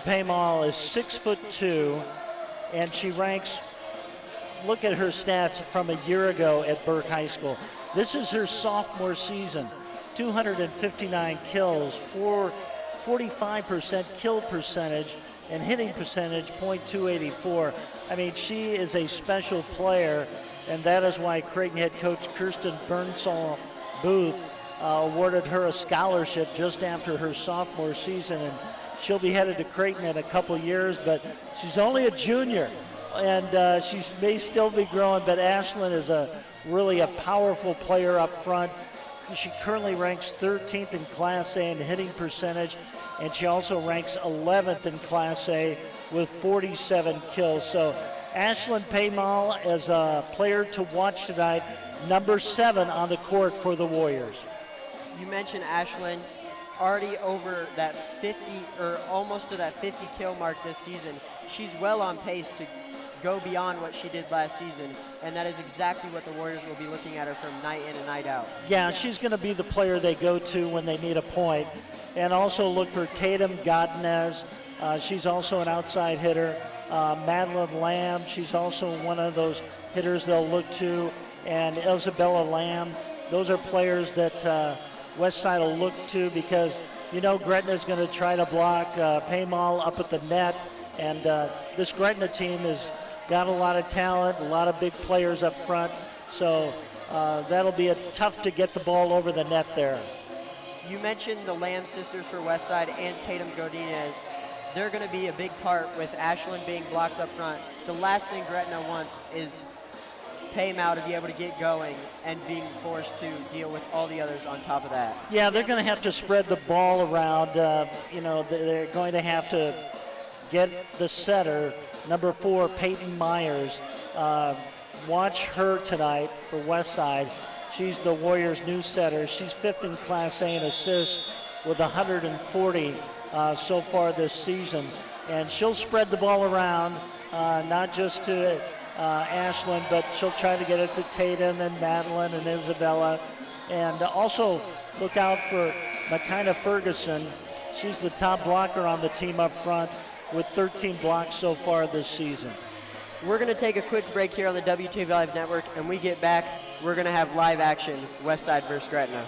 Paymal is 6'2", and she ranks, look at her stats from a year ago at Burke High School. This is her sophomore season. 259 kills, 45% kill percentage, and hitting percentage .284. I mean, she is a special player, and that is why Creighton head coach Kirsten Burnsall Booth awarded her a scholarship just after her sophomore season, and she'll be headed to Creighton in a couple years, but she's only a junior, and she may still be growing, but Ashlyn is really a powerful player up front. She currently ranks 13th in Class A in hitting percentage, and she also ranks 11th in Class A with 47 kills. So Ashlyn Paymal is a player to watch tonight, number 7 on the court for the Warriors. You mentioned Ashlyn, already over that 50 or almost to that 50 kill mark this season. She's well on pace to go beyond what she did last season, and that is exactly what the Warriors will be looking at her from night in and night out. Yeah, she's going to be the player they go to when they need a point. And also look for Tatum Godinez. She's also an outside hitter. Madeline Lamb, she's also one of those hitters they'll look to. And Isabella Lamb, those are players that Westside will look to because, you know, Gretna's going to try to block Paymal up at the net. And this Gretna team has got a lot of talent, a lot of big players up front. So that'll be tough to get the ball over the net there. You mentioned the Lamb sisters for Westside and Tatum Godinez. They're going to be a big part with Ashlyn being blocked up front. The last thing Gretna wants is Paymal to be able to get going and being forced to deal with all the others on top of that. Yeah, they're going to have to spread the ball around. You know, they're going to have to get the setter, number 4, Peyton Myers. Watch her tonight for Westside. She's the Warriors' new setter. She's 5th in Class A in assists with 140 so far this season. And she'll spread the ball around, not just to Ashlyn, but she'll try to get it to Tatum and Madeline and Isabella. And also look out for Makina Ferguson. She's the top blocker on the team up front with 13 blocks so far this season. We're going to take a quick break here on the WTV Live Network, and we get back, we're going to have live action, Westside versus Gretna.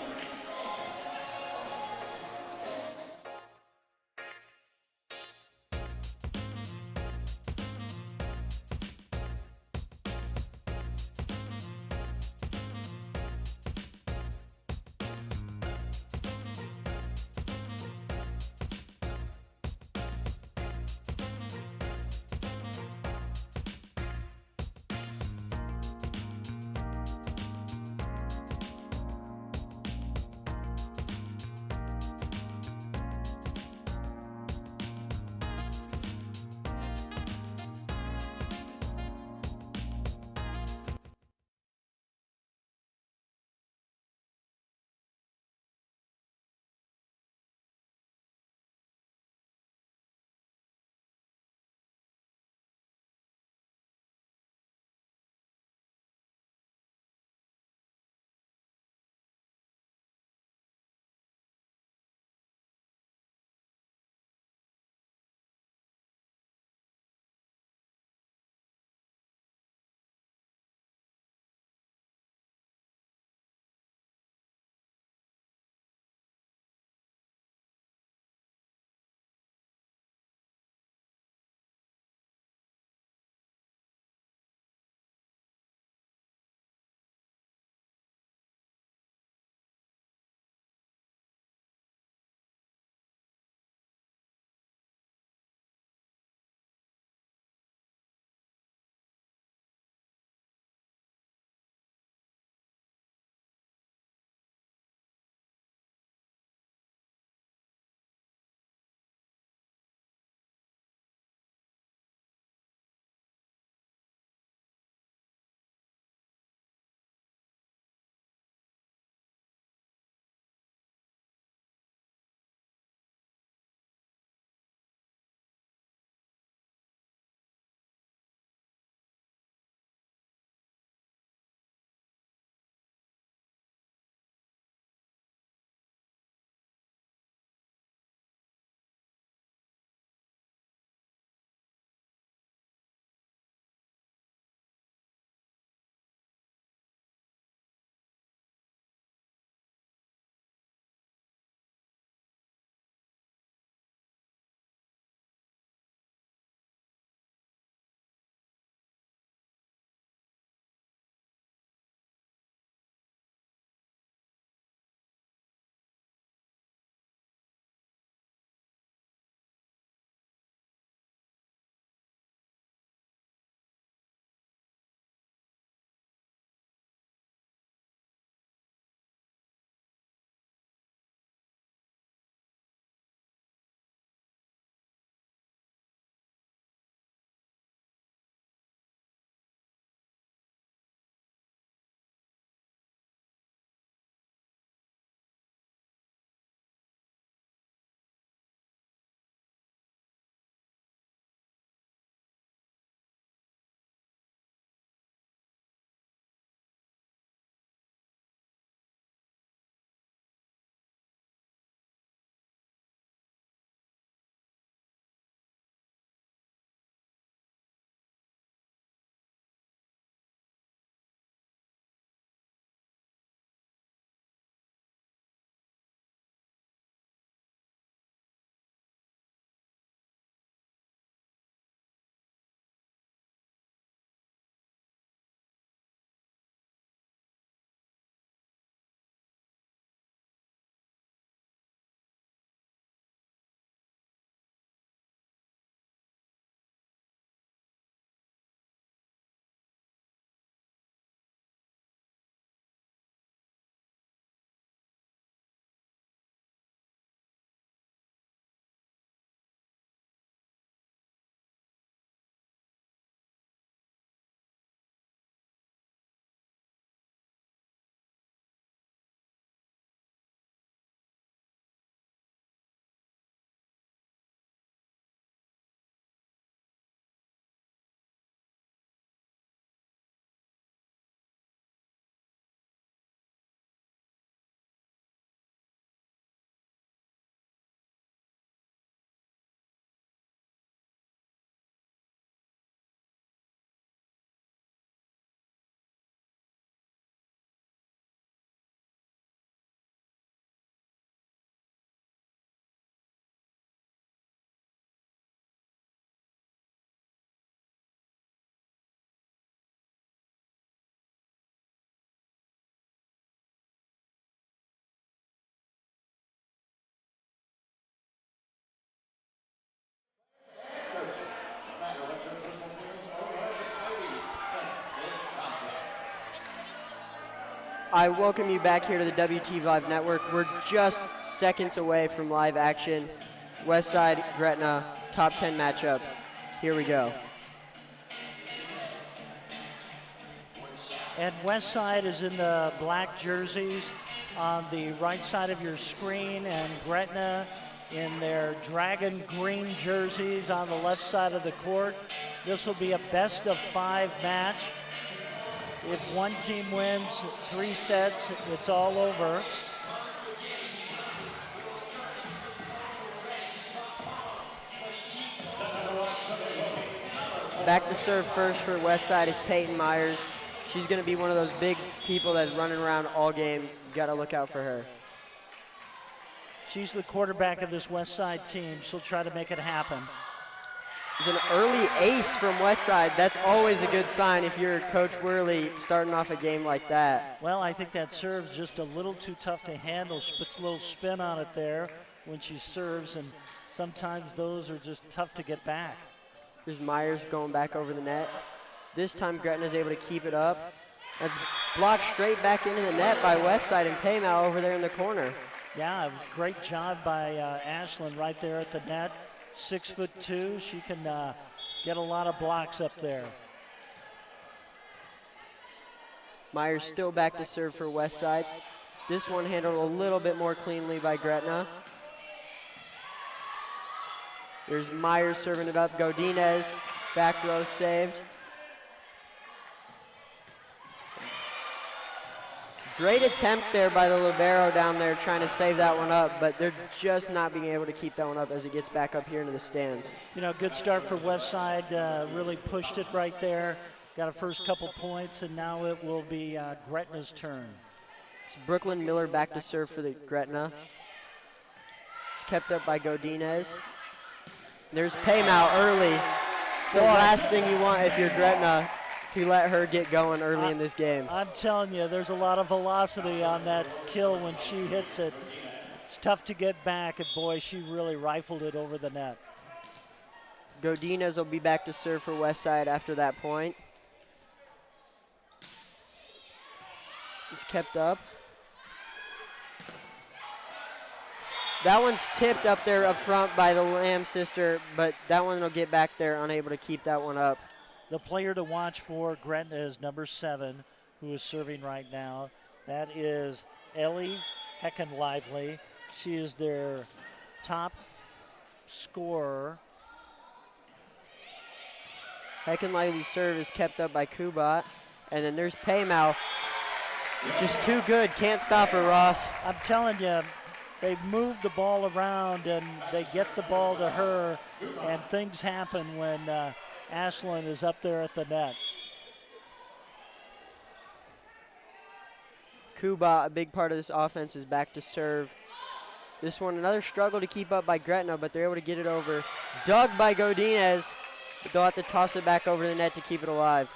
I welcome you back here to the WTV Live Network. We're just seconds away from live action. Westside, Gretna, top 10 matchup. Here we go. And Westside is in the black jerseys on the right side of your screen, and Gretna in their dragon green jerseys on the left side of the court. This will be a best of 5 match. If one team wins 3 sets, it's all over. Back to serve first for Westside is Peyton Myers. She's going to be one of those big people that's running around all game. Got to look out for her. She's the quarterback of this Westside team. She'll try to make it happen. There's an early ace from Westside. That's always a good sign if you're Coach Worley starting off a game like that. Well, I think that serve's just a little too tough to handle. She puts a little spin on it there when she serves, and sometimes those are just tough to get back. There's Myers going back over the net. This time Gretna's able to keep it up. That's blocked straight back into the net by Westside, and Paymao over there in the corner. Yeah, great job by Ashlyn right there at the net. 6'2", she can get a lot of blocks up there. Myers still back to serve for Westside. This one handled a little bit more cleanly by Gretna. There's Myers serving it up. Godinez, back row saved. Great attempt there by the libero down there trying to save that one up, but they're just not being able to keep that one up as it gets back up here into the stands. You know, good start for Westside, really pushed it right there. Got a first couple points, and now it will be Gretna's turn. It's Brooklyn Miller back to serve for the Gretna. It's kept up by Godinez. There's Paymao early. It's the last thing you want if you're Gretna, to let her get going early in this game. I'm telling you, there's a lot of velocity on that kill when she hits it. It's tough to get back, and boy, she really rifled it over the net. Godinez will be back to serve for Westside after that point. It's kept up. That one's tipped up there up front by the Lamb sister, but that one will get back there, unable to keep that one up. The player to watch for Gretna is number 7, who is serving right now. That is Ellie Heckenlively. She is their top scorer. Heckenlively's serve is kept up by Kubat. And then there's Paymao. Just too good. Can't stop her, Ross. I'm telling you, they move the ball around and they get the ball to her, and things happen when Ashlyn is up there at the net. Kuba, a big part of this offense, is back to serve. This one, another struggle to keep up by Gretna, but they're able to get it over. Dug by Godinez, but they'll have to toss it back over the net to keep it alive.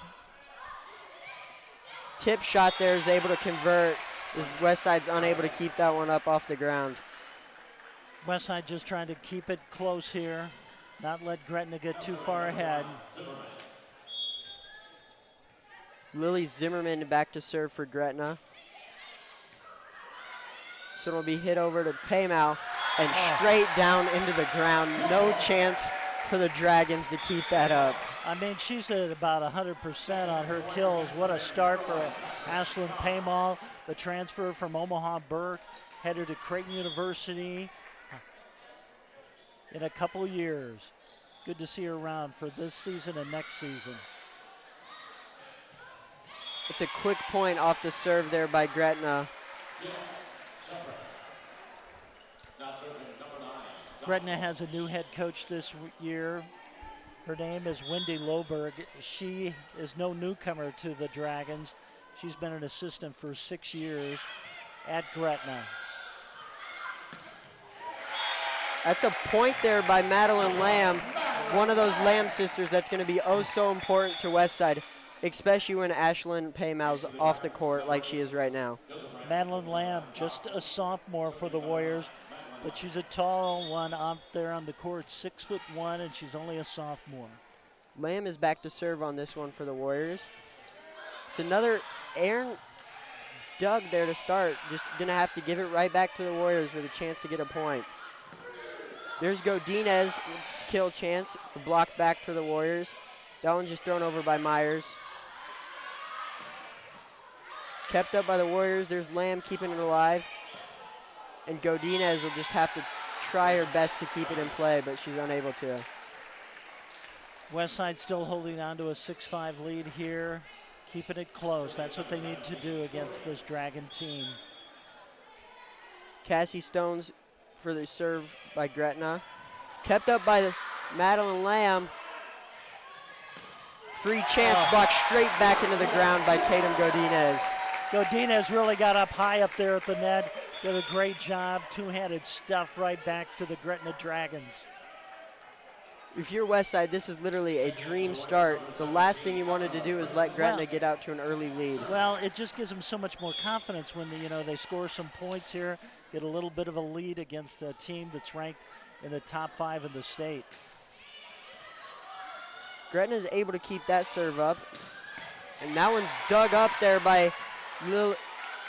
Tip shot there is able to convert. This Westside's unable to keep that one up off the ground. Westside just trying to keep it close here, not let Gretna get too far ahead. Lily Zimmerman back to serve for Gretna. So it'll be hit over to Paymao and straight down into the ground. No chance for the Dragons to keep that up. I mean, she's at about 100% on her kills. What a start for Ashlyn Paymao, the transfer from Omaha Burke, headed to Creighton University in a couple years. Good to see her around for this season and next season. It's a quick point off the serve there by Gretna. Gretna has a new head coach this year. Her name is Wendy Loberg. She is no newcomer to the Dragons. She's been an assistant for 6 years at Gretna. That's a point there by Madeline Lamb, one of those Lamb sisters that's going to be oh so important to Westside, especially when Ashlyn Paymao's off the court like she is right now. Madeline Lamb, just a sophomore for the Warriors, but she's a tall one out there on the court, 6'1", and she's only a sophomore. Lamb is back to serve on this one for the Warriors. It's another Aaron dug there to start. Just going to have to give it right back to the Warriors with a chance to get a point. There's Godinez, kill chance, block back to the Warriors. That one just thrown over by Myers. Kept up by the Warriors. There's Lamb keeping it alive. And Godinez will just have to try her best to keep it in play, but she's unable to. Westside still holding on to a 6-5 lead here, keeping it close. That's what they need to do against this Dragon team. Cassie Stones for the serve by Gretna. Kept up by Madeline Lamb. Free chance, blocked straight back into the ground by Tatum Godinez. Godinez really got up high up there at the net. Did a great job. Two-handed stuff right back to the Gretna Dragons. If you're Westside, this is literally a dream start. The last thing you wanted to do is let Gretna get out to an early lead. Well, it just gives them so much more confidence when they score some points here, get a little bit of a lead against a team that's ranked in the top 5 in the state. Gretna's able to keep that serve up. And that one's dug up there by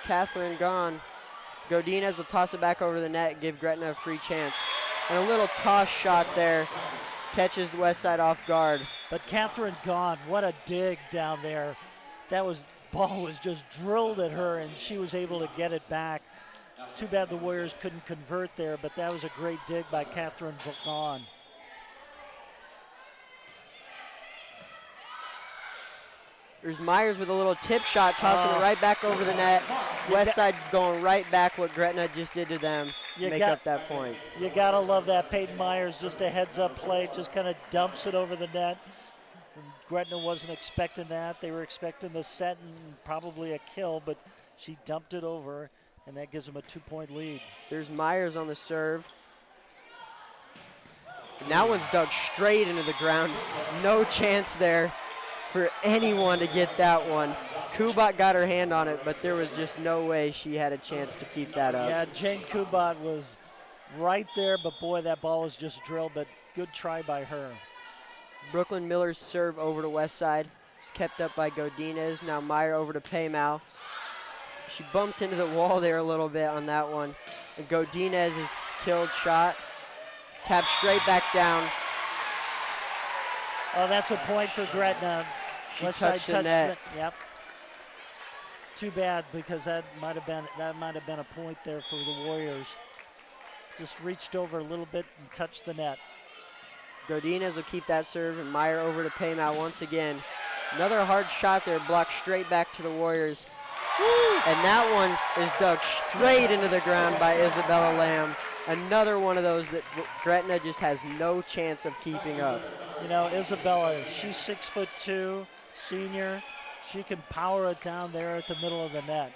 Catherine Gahn. Godinez will toss it back over the net, give Gretna a free chance. And a little toss shot there catches the Westside off guard. But Catherine Gahn, what a dig down there. Ball was just drilled at her, and she was able to get it back. Too bad the Warriors couldn't convert there, but that was a great dig by Catherine Gahn. There's Myers with a little tip shot, tossing it right back over the net. Westside going right back what Gretna just did to them, make up that point. You gotta love that. Peyton Myers, just a heads-up play, just kind of dumps it over the net. And Gretna wasn't expecting that. They were expecting the set and probably a kill, but she dumped it over, and that gives them a 2-point lead. There's Myers on the serve. And that one's dug straight into the ground. No chance there for anyone to get that one. Kubat got her hand on it, but there was just no way she had a chance to keep that up. Yeah, Jane Kubat was right there, but boy, that ball was just drilled, but good try by her. Brooklyn Miller's serve over to Westside. It's kept up by Godinez. Now Meyer over to Paymau. She bumps into the wall there a little bit on that one. And Godinez's killed shot. Tapped straight back down. Oh, that's a point for Gretna. She touched the net. Yep. Too bad, because that might have been a point there for the Warriors. Just reached over a little bit and touched the net. Godinez will keep that serve, and Meyer over to Paymau once again. Another hard shot there, blocked straight back to the Warriors. Woo! And that one is dug straight into the ground by Isabella Lamb. Another one of those that Gretna just has no chance of keeping up. You know, Isabella, she's 6'2", senior. She can power it down there at the middle of the net.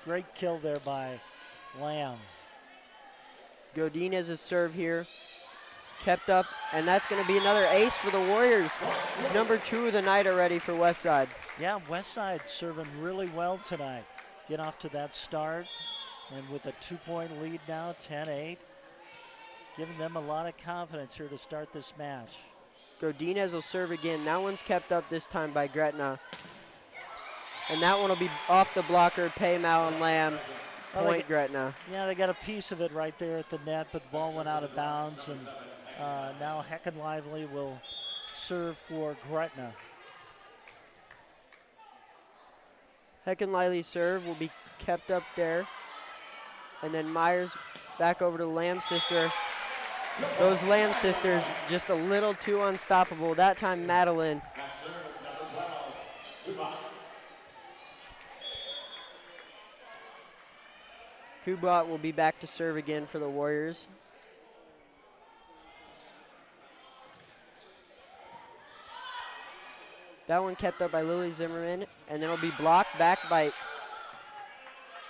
Great kill there by Lamb. Godinez's serve here. Kept up, and that's going to be another ace for the Warriors. It's number 2 of the night already for Westside. Yeah, Westside serving really well tonight. Get off to that start, and with a 2-point lead now, 10-8, giving them a lot of confidence here to start this match. Godinez will serve again. That one's kept up this time by Gretna. And that one will be off the blocker, Paymau and Lamb. Point Gretna. Yeah, they got a piece of it right there at the net, but the ball went out of bounds, and now Heckin Lively will serve for Gretna. Heckin Lively's serve will be kept up there. And then Myers back over to Lamb sister. Those Lamb sisters just a little too unstoppable. That time Madeline. Kubat will be back to serve again for the Warriors. That one kept up by Lily Zimmerman, and then it'll be blocked back by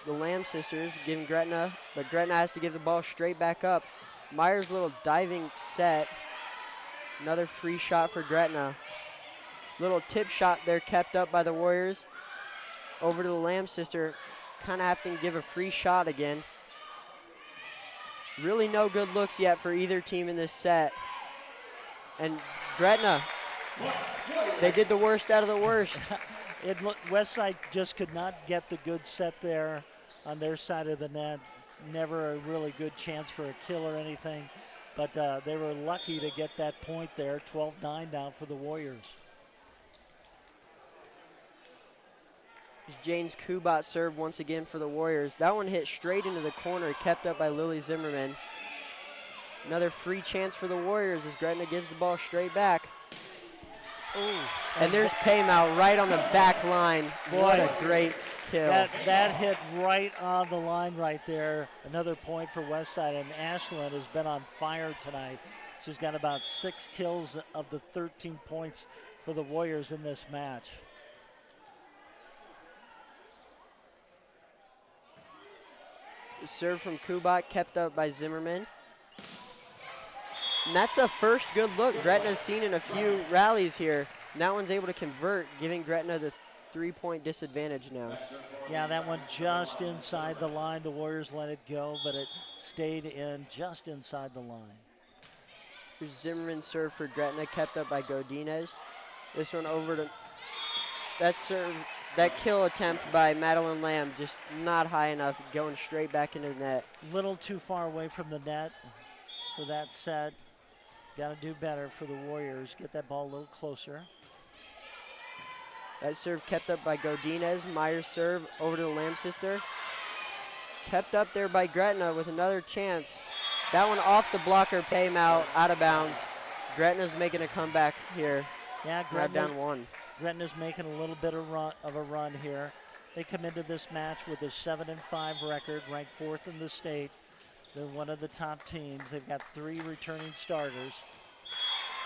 the Lamb sisters, giving Gretna, but Gretna has to give the ball straight back up. Myers' little diving set. Another free shot for Gretna. Little tip shot there kept up by the Warriors. Over to the Lamb sister. Kind of having to give a free shot again. Really no good looks yet for either team in this set. And Gretna, they did the worst out of the worst. Westside just could not get the good set there on their side of the net. Never a really good chance for a kill or anything. But they were lucky to get that point there. 12-9 now for the Warriors. James Kubat served once again for the Warriors. That one hit straight into the corner, kept up by Lily Zimmerman. Another free chance for the Warriors as Gretna gives the ball straight back. Ooh, and there's Paymout right on the back line. Boy, what a great kill. That hit right on the line right there. Another point for Westside, and Ashland has been on fire tonight. She's got about 6 kills of the 13 points for the Warriors in this match. The serve from Kubat kept up by Zimmerman. And that's a first good look Gretna's seen in a few rallies here. And that one's able to convert, giving Gretna the 3-point disadvantage now. Yeah, that one just inside the line. The Warriors let it go, but it stayed in just inside the line. Here's Zimmerman's serve for Gretna, kept up by Godinez. This one over to that serve. That kill attempt by Madeline Lamb just not high enough, going straight back into the net. Little too far away from the net for that set. Got to do better for the Warriors. Get that ball a little closer. That serve kept up by Godinez. Myers serve over to the Lamb sister. Kept up there by Gretna with another chance. That one off the blocker, Paymout, out of bounds. Gretna's making a comeback here. Yeah, down 1. Gretna's making a little bit of a run here. They come into this match with a 7-5 record, ranked 4th in the state. They're one of the top teams. They've got 3 returning starters.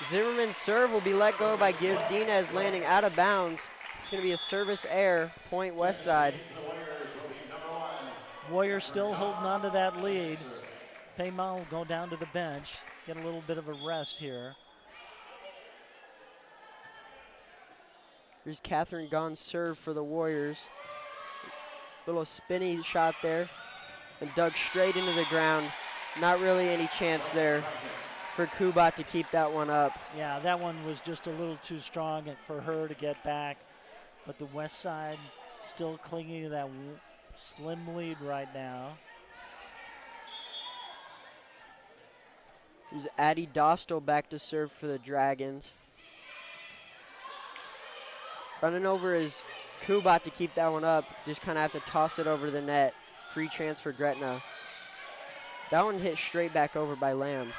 Zimmerman's serve will be let go by Godinez, landing out of bounds. It's going to be a service error, point Westside. Warriors still holding on to that lead. Paymal will go down to the bench, get a little bit of a rest here. Here's Catherine Gaughan's serve for the Warriors. Little spinny shot there and dug straight into the ground. Not really any chance there for Kubat to keep that one up. Yeah, that one was just a little too strong for her to get back. But the Westside still clinging to that slim lead right now. Here's Addie Dostal back to serve for the Dragons. Running over is Kubat to keep that one up. Just kind of have to toss it over the net. Free chance for Gretna. That one hit straight back over by Lamb.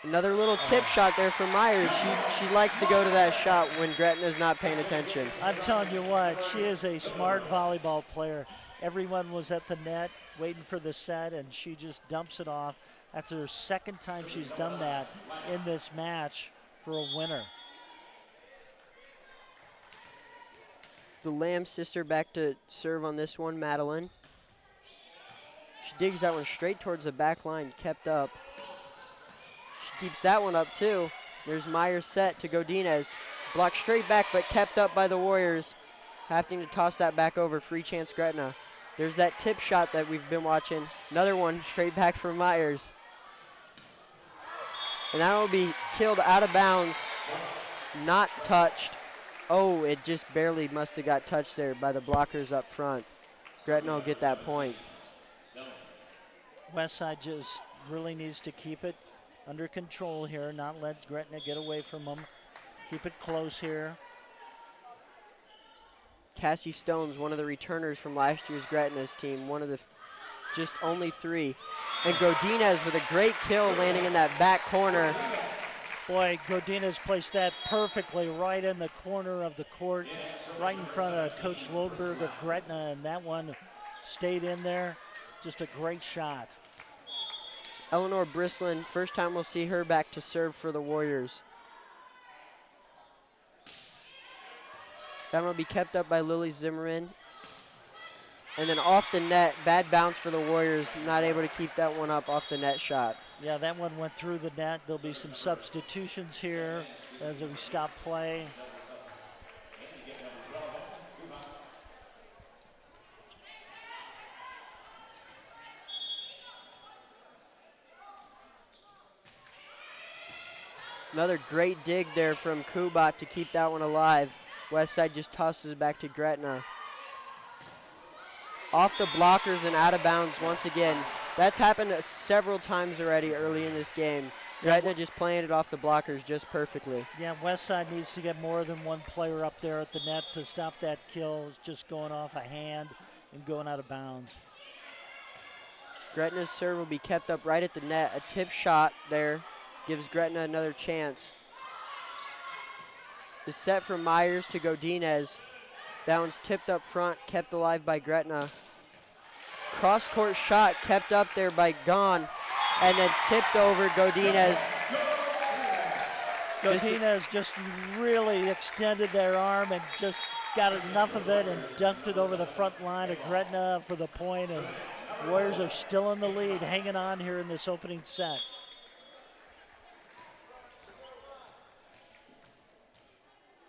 Another little tip shot there from Myers. She likes to go to that shot when Gretna's not paying attention. I'm telling you what, she is a smart volleyball player. Everyone was at the net waiting for the set, and she just dumps it off. That's her 2nd time she's done that in this match for a winner. The Lamb sister back to serve on this one, Madeline. She digs that one straight towards the back line, kept up. She keeps that one up too. There's Myers set to Godinez. Blocked straight back, but kept up by the Warriors. Having to toss that back over, free chance Gretna. There's that tip shot that we've been watching. Another one straight back from Myers. And that will be killed out of bounds, not touched. Oh, it just barely must have got touched there by the blockers up front. Gretna will get that point. Westside just really needs to keep it under control here, not let Gretna get away from them. Keep it close here. Cassie Stone's one of the returners from last year's Gretna's team, one of the just only 3. And Godinez with a great kill landing in that back corner. Boy, Godinez placed that perfectly right in the corner of the court, right in front of Coach Lodberg of Gretna, and that one stayed in there. Just a great shot. It's Eleanor Brislin, first time we'll see her back to serve for the Warriors. That one will be kept up by Lily Zimmerman. And then off the net, bad bounce for the Warriors, not able to keep that one up off the net shot. Yeah, that one went through the net. There'll be some substitutions here as we stop play. Another great dig there from Kubat to keep that one alive. Westside just tosses it back to Gretna. Off the blockers and out of bounds once again. That's happened several times already early in this game. Gretna just playing it off the blockers just perfectly. Yeah, Westside needs to get more than one player up there at the net to stop that kill. It's just going off a hand and going out of bounds. Gretna's serve will be kept up right at the net. A tip shot there gives Gretna another chance. The set from Myers to Godinez. That one's tipped up front, kept alive by Gretna. Cross-court shot kept up there by Gon, and then tipped over Godinez. Godinez just really extended their arm and just got enough of it and dunked it over the front line of Gretna for the point, and Warriors are still in the lead, hanging on here in this opening set.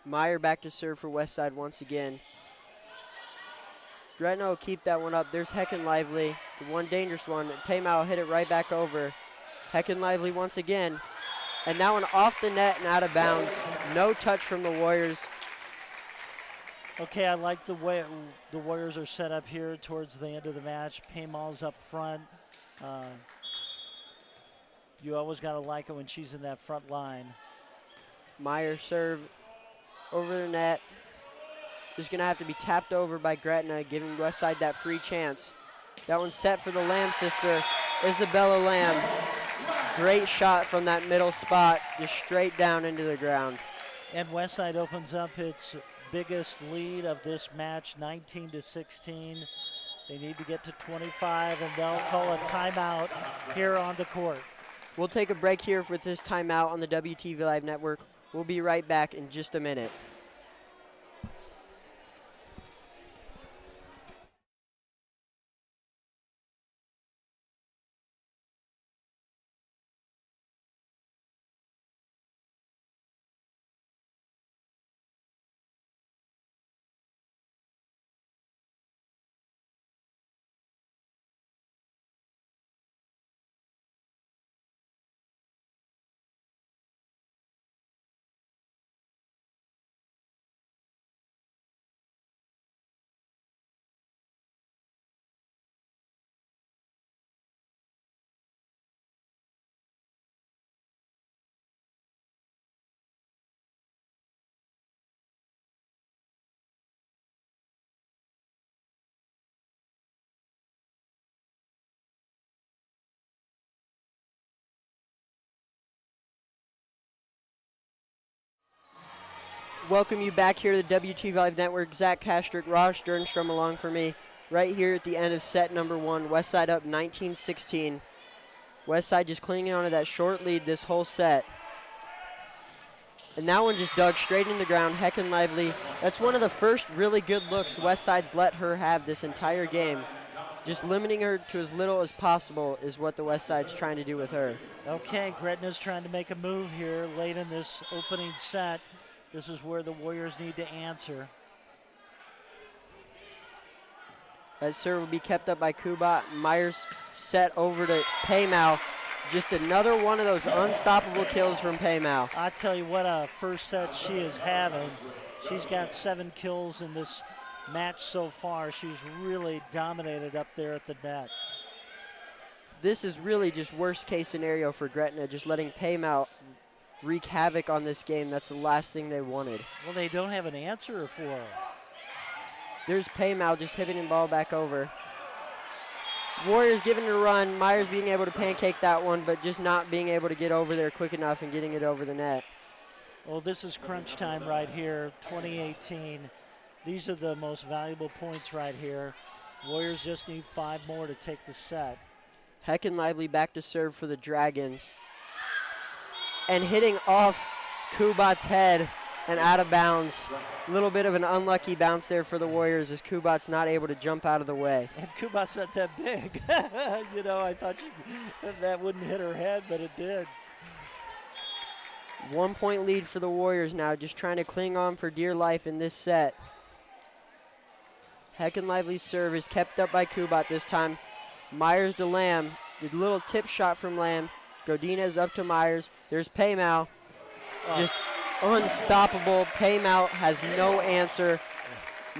Meyer back to serve for Westside once again. Gretna will keep that one up. There's Heckin Lively, the one dangerous one. Paymao hit it right back over. Heckin Lively once again. And that one off the net and out of bounds. No touch from the Warriors. Okay, I like the way the Warriors are set up here towards the end of the match. Paymal's up front. You always got to like it when she's in that front line. Meyer serve over the net. Just going to have to be tapped over by Gretna, giving Westside that free chance. That one's set for the Lamb sister, Isabella Lamb. Great shot from that middle spot, just straight down into the ground. And Westside opens up its biggest lead of this match, 19-16. They need to get to 25, and they'll call a timeout here on the court. We'll take a break here with this timeout on the WTV Live Network. We'll be right back in just a minute. Welcome you back here to the WTV Live Network. Zach Kastrick, Raj Sternstrom along for me. Right here at the end of set number one. Westside up 19-16. Westside just clinging onto that short lead this whole set. And that one just dug straight in the ground. Heckin Lively. That's one of the first really good looks Westside's let her have this entire game. Just limiting her to as little as possible is what the Westside's trying to do with her. Okay, Gretna's trying to make a move here late in this opening set. This is where the Warriors need to answer. That serve will be kept up by Kubat. Myers set over to Paymao. Just another one of those unstoppable kills from Paymao. I tell you what a first set she is having. She's got 7 kills in this match so far. She's really dominated up there at the net. This is really just worst case scenario for Gretna, just letting Paymao wreak havoc on this game. That's the last thing they wanted. Well, they don't have an answer for her. There's Paymao just hitting the ball back over. Warriors giving it a run. Myers being able to pancake that one, but just not being able to get over there quick enough and getting it over the net. Well, this is crunch time right here, 2018. These are the most valuable points right here. Warriors just need 5 more to take the set. Heckin Lively back to serve for the Dragons. And hitting off Kubat's head and out of bounds. A little bit of an unlucky bounce there for the Warriors as Kubat's not able to jump out of the way. And Kubat's not that big. You know, I thought that wouldn't hit her head, but it did. 1 point lead for the Warriors now, just trying to cling on for dear life in this set. Heckin Lively's serve is kept up by Kubat this time. Myers to Lamb. The little tip shot from Lamb. Godinez up to Myers. There's Paymao. Just unstoppable. Paymount has no answer.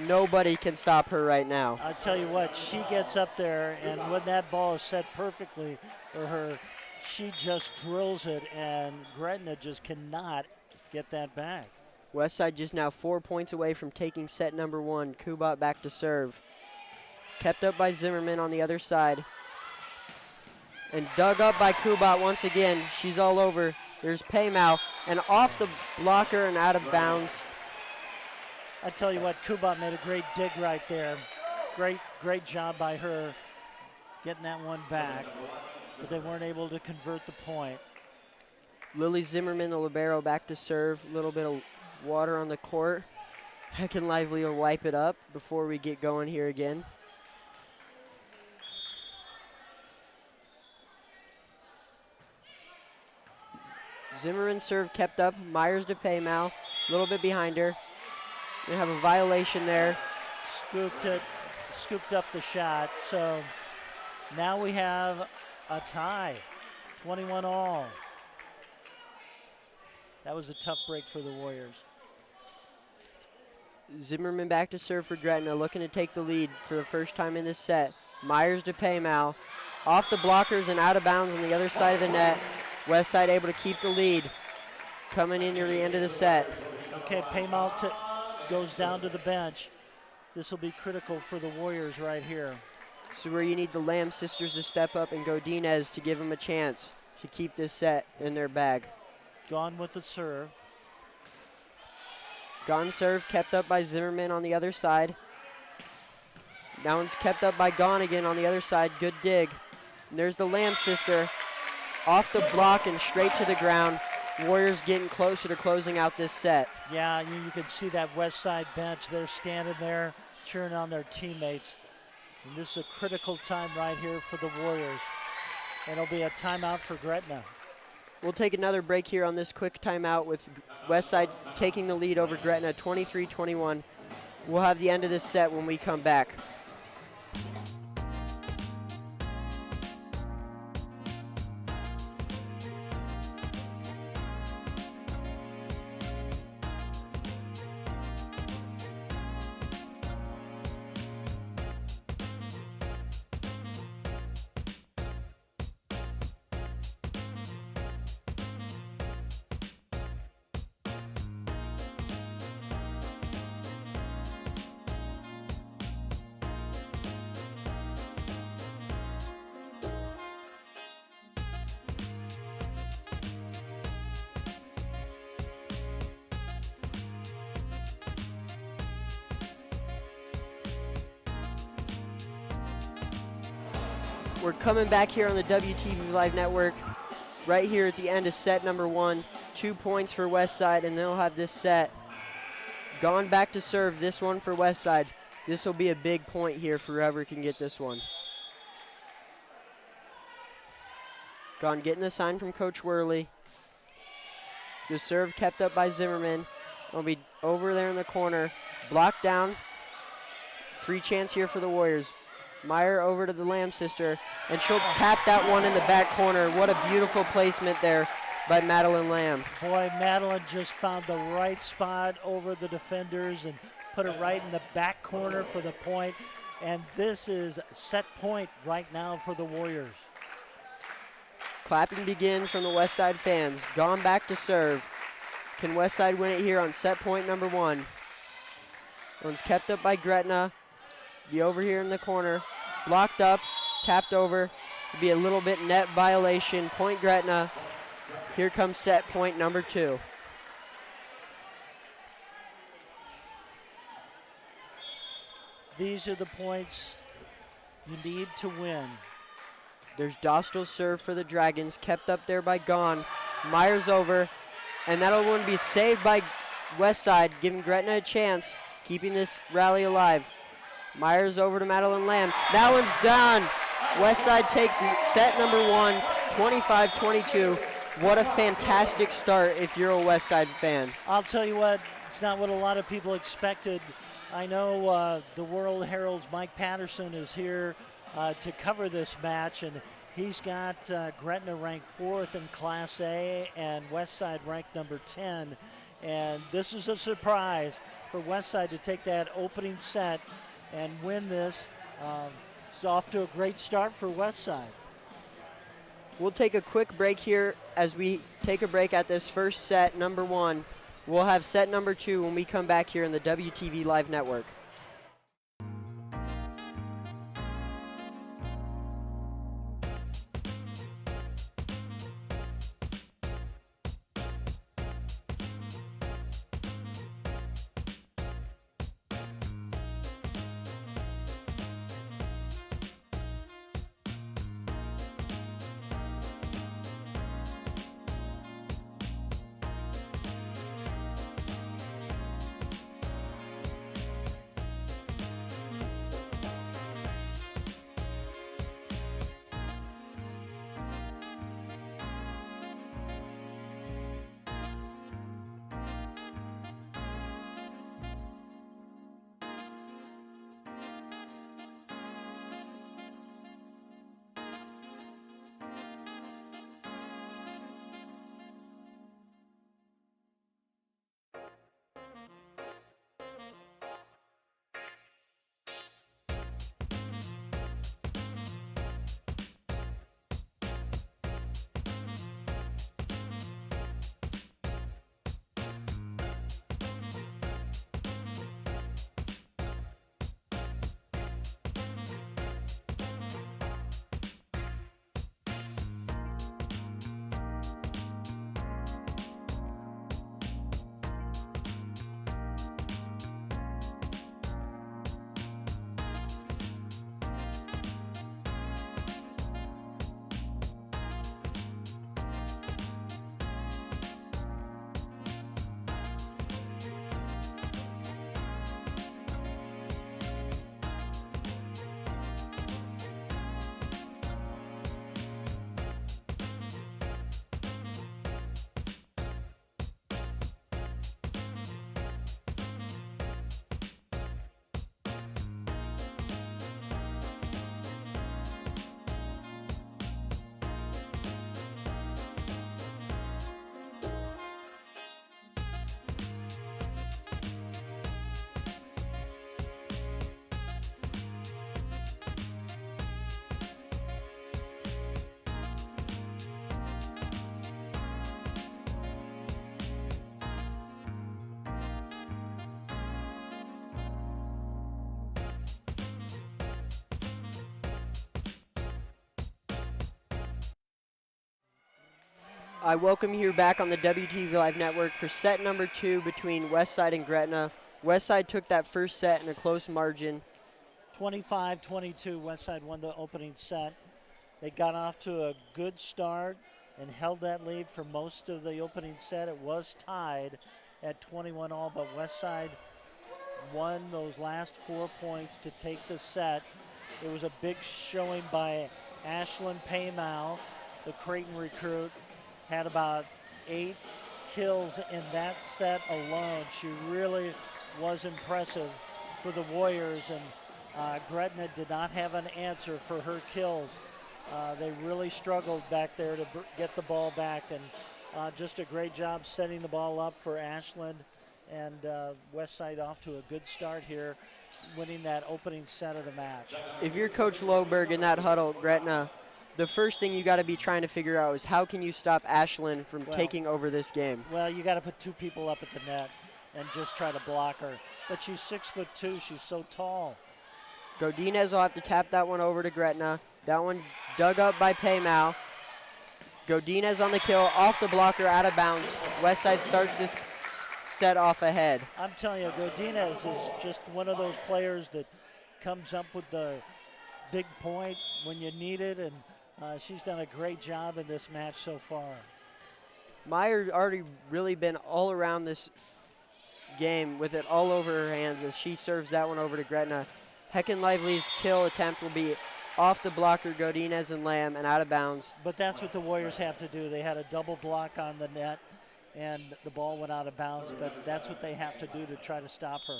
Nobody can stop her right now. I tell you what, she gets up there, and when that ball is set perfectly for her, she just drills it, and Gretna just cannot get that back. Westside just now 4 points away from taking set number 1. Kubat back to serve. Kept up by Zimmerman on the other side. And dug up by Kubat once again. She's all over. There's Paymount, and off the blocker and out of bounds. I tell you what, Kubat made a great dig right there. Great job by her getting that one back, but they weren't able to convert the point. Lily Zimmerman, the libero, back to serve. A little bit of water on the court. Heck and Lively will wipe it up before we get going here again. Zimmerman serve kept up. Myers to Paymount. A little bit behind her. We have a violation there. Scooped up the shot. So now we have a tie, 21 all. That was a tough break for the Warriors. Zimmerman back to serve for Gretna, looking to take the lead for the first time in this set. Myers to Paymount. Off the blockers and out of bounds on the other side of the net. Westside able to keep the lead. Coming in near the end of the set. Okay, Paymount goes down to the bench. This will be critical for the Warriors right here. So where you need the Lamb sisters to step up and Godinez to give them a chance to keep this set in their bag. Gone with the serve. Gone serve kept up by Zimmerman on the other side. That one's kept up by Gone again on the other side. Good dig. And there's the Lamb sister. Off the block and straight to the ground. Warriors getting closer to closing out this set. Yeah, you can see that Westside bench. They're standing there cheering on their teammates. And this is a critical time right here for the Warriors. And it'll be a timeout for Gretna. We'll take another break here on this quick timeout with Westside taking the lead over Gretna, 23-21. We'll have the end of this set when we come back. We're coming back here on the WTV Live Network, right here at the end of set number 1. 2 points for Westside, and they'll have this set. Gone back to serve this one for Westside. This will be a big point here for whoever can get this one. Gone getting the sign from Coach Worley. The serve kept up by Zimmerman. It'll be over there in the corner. Blocked down. Free chance here for the Warriors. Meyer over to the Lamb sister, and she'll tap that one in the back corner. What a beautiful placement there by Madeline Lamb. Boy, Madeline just found the right spot over the defenders and put it right in the back corner for the point. And this is set point right now for the Warriors. Clapping begins from the Westside fans. Gone back to serve. Can Westside win it here on set point number 1? One's kept up by Gretna. Be over here in the corner. Blocked up, tapped over. It'll be a little bit net violation. Point Gretna. Here comes set point number 2. These are the points you need to win. There's Dostal's serve for the Dragons, kept up there by Gone. Myers over, and that'll one be saved by Westside, giving Gretna a chance, keeping this rally alive. Myers over to Madeline Lamb. That one's done. Westside takes set number 1, 25-22. What a fantastic start if you're a Westside fan. I'll tell you what, it's not what a lot of people expected. I know the World Herald's Mike Patterson is here to cover this match, and He's got Gretna ranked 4th in Class A and Westside ranked number 10. And this is a surprise for Westside to take that opening set and win this. It's off to a great start for Westside. We'll take a quick break here as we take a break at this first set, number 1. We'll have set number 2 when we come back here in the WTV Live Network. I welcome you back on the WTV Live Network for set number 2 between Westside and Gretna. Westside took that first set in a close margin. 25-22, Westside won the opening set. They got off to a good start and held that lead for most of the opening set. It was tied at 21-all, but Westside won those last 4 points to take the set. It was a big showing by Ashlyn Paymau, the Creighton recruit. Had about 8 kills in that set alone. She really was impressive for the Warriors, and Gretna did not have an answer for her kills. They really struggled back there to get the ball back, and just a great job setting the ball up for Ashland, and Westside off to a good start here, winning that opening set of the match. If you're Coach Loberg in that huddle, Gretna, the first thing you got to be trying to figure out is how can you stop Ashland from taking over this game? Well, you got to put 2 people up at the net and just try to block her. But she's 6'2", she's so tall. Godinez will have to tap that one over to Gretna. That one dug up by Paymau. Godinez on the kill, off the blocker, out of bounds. Westside starts this set off ahead. I'm telling you, Godinez is just one of those players that comes up with the big point when you need it, and she's done a great job in this match so far. Meyer already really been all around this game with it all over her hands as she serves that one over to Gretna. Hecken Lively's kill attempt will be off the blocker, Godinez and Lamb, and out of bounds. But that's what the Warriors have to do. They had a double block on the net, and the ball went out of bounds, but that's what they have to do to try to stop her.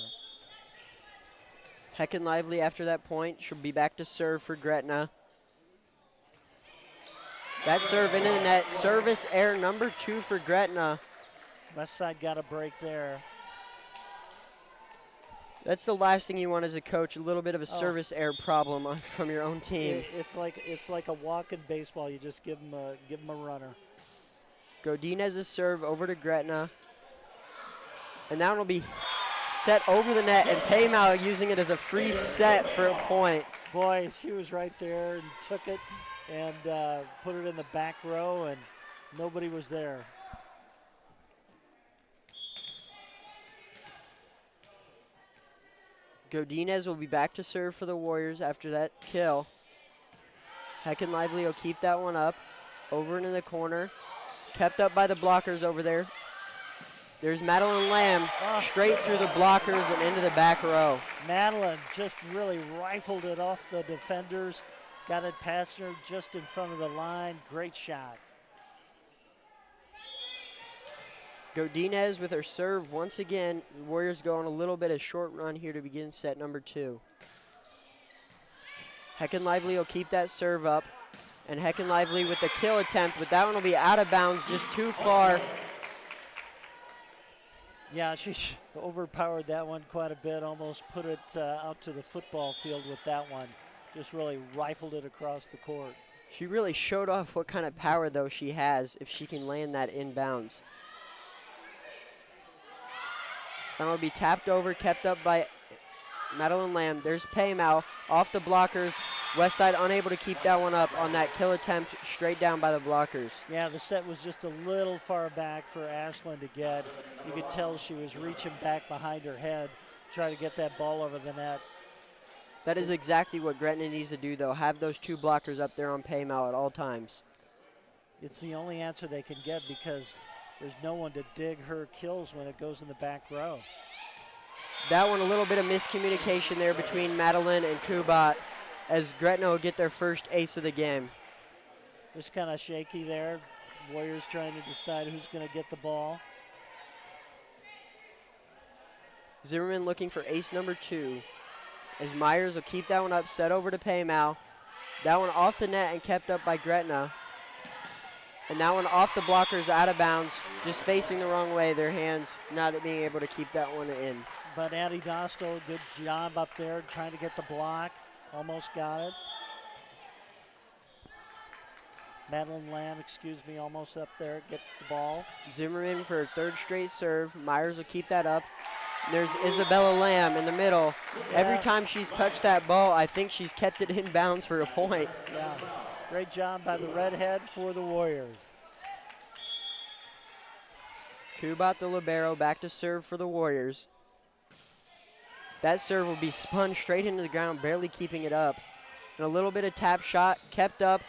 Hecken Lively, after that point, she'll be back to serve for Gretna. That serve into the net. Service error number 2 for Gretna. Westside got a break there. That's the last thing you want as a coach, a little bit of a service error problem from your own team. It's like a walk in baseball. You just give them a runner. Godinez's serve over to Gretna. And that one will be set over the net, and Paymao using it as a free set for a point. Boy, she was right there and took it and put it in the back row, and nobody was there. Godinez will be back to serve for the Warriors after that kill. Hecken Lively will keep that one up. Over into the corner. Kept up by the blockers over there. There's Madeline Lamb straight through the blockers and into the back row. Madeline just really rifled it off the defenders. Got it past her just in front of the line. Great shot. Godinez with her serve once again. The Warriors go on a little bit of short run here to begin set number 2. Hecken Lively will keep that serve up. And Hecken Lively with the kill attempt, but that one will be out of bounds, just too far. Yeah, she overpowered that one quite a bit, almost put it out to the football field with that one. Just really rifled it across the court. She really showed off what kind of power, though, she has if she can land that inbounds. That will be tapped over, kept up by Madeline Lamb. There's Paymao off the blockers. Westside unable to keep that one up on that kill attempt straight down by the blockers. Yeah, the set was just a little far back for Ashland to get. You could tell she was reaching back behind her head, trying to get that ball over the net. That is exactly what Gretna needs to do, though. Have those 2 blockers up there on Paymao at all times. It's the only answer they can get because there's no one to dig her kills when it goes in the back row. That one, a little bit of miscommunication there between Madeline and Kubat, as Gretna will get their first ace of the game. Just kind of shaky there. Warriors trying to decide who's going to get the ball. Zimmerman looking for ace number 2. As Myers will keep that one up, set over to Paymao. That one off the net and kept up by Gretna. And that one off the blockers, out of bounds, just facing the wrong way, their hands not being able to keep that one in. But Addie Dostal, good job up there trying to get the block. Almost got it. Madeline Lamb, almost up there, get the ball. Zimmerman for her 3rd straight serve. Myers will keep that up. There's Isabella Lamb in the middle. Yeah. Every time she's touched that ball, I think she's kept it in bounds for a point. Yeah, great job by the redhead for the Warriors. Kubat the libero back to serve for the Warriors. That serve will be spun straight into the ground, barely keeping it up. And a little bit of tap shot kept up.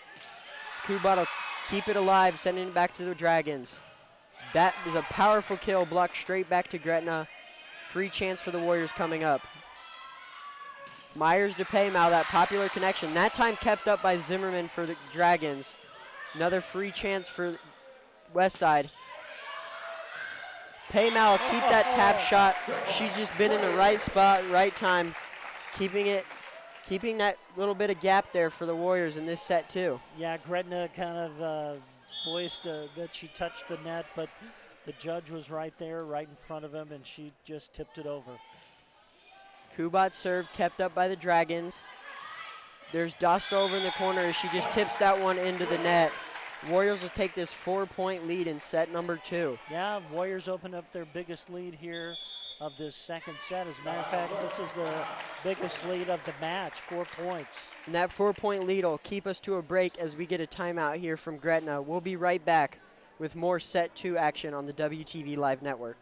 Kubat will keep it alive, sending it back to the Dragons. That was a powerful kill, blocked straight back to Gretna. Free chance for the Warriors coming up. Myers to Paymao, that popular connection. That time kept up by Zimmerman for the Dragons. Another free chance for Westside. Paymao will keep that tap shot. She's just been in the right spot, right time, keeping that little bit of gap there for the Warriors in this set too. Yeah, Gretna kind of voiced that she touched the net, but the judge was right there, right in front of him, and she just tipped it over. Kubat serve kept up by the Dragons. There's Dosta over in the corner. She just tips that one into the net. Warriors will take this 4-point lead in set number 2. Yeah, Warriors open up their biggest lead here of this second set. As a matter of fact, this is the biggest lead of the match, 4 points. And that 4-point lead will keep us to a break as we get a timeout here from Gretna. We'll be right back with more set 2 action on the WTV Live Network.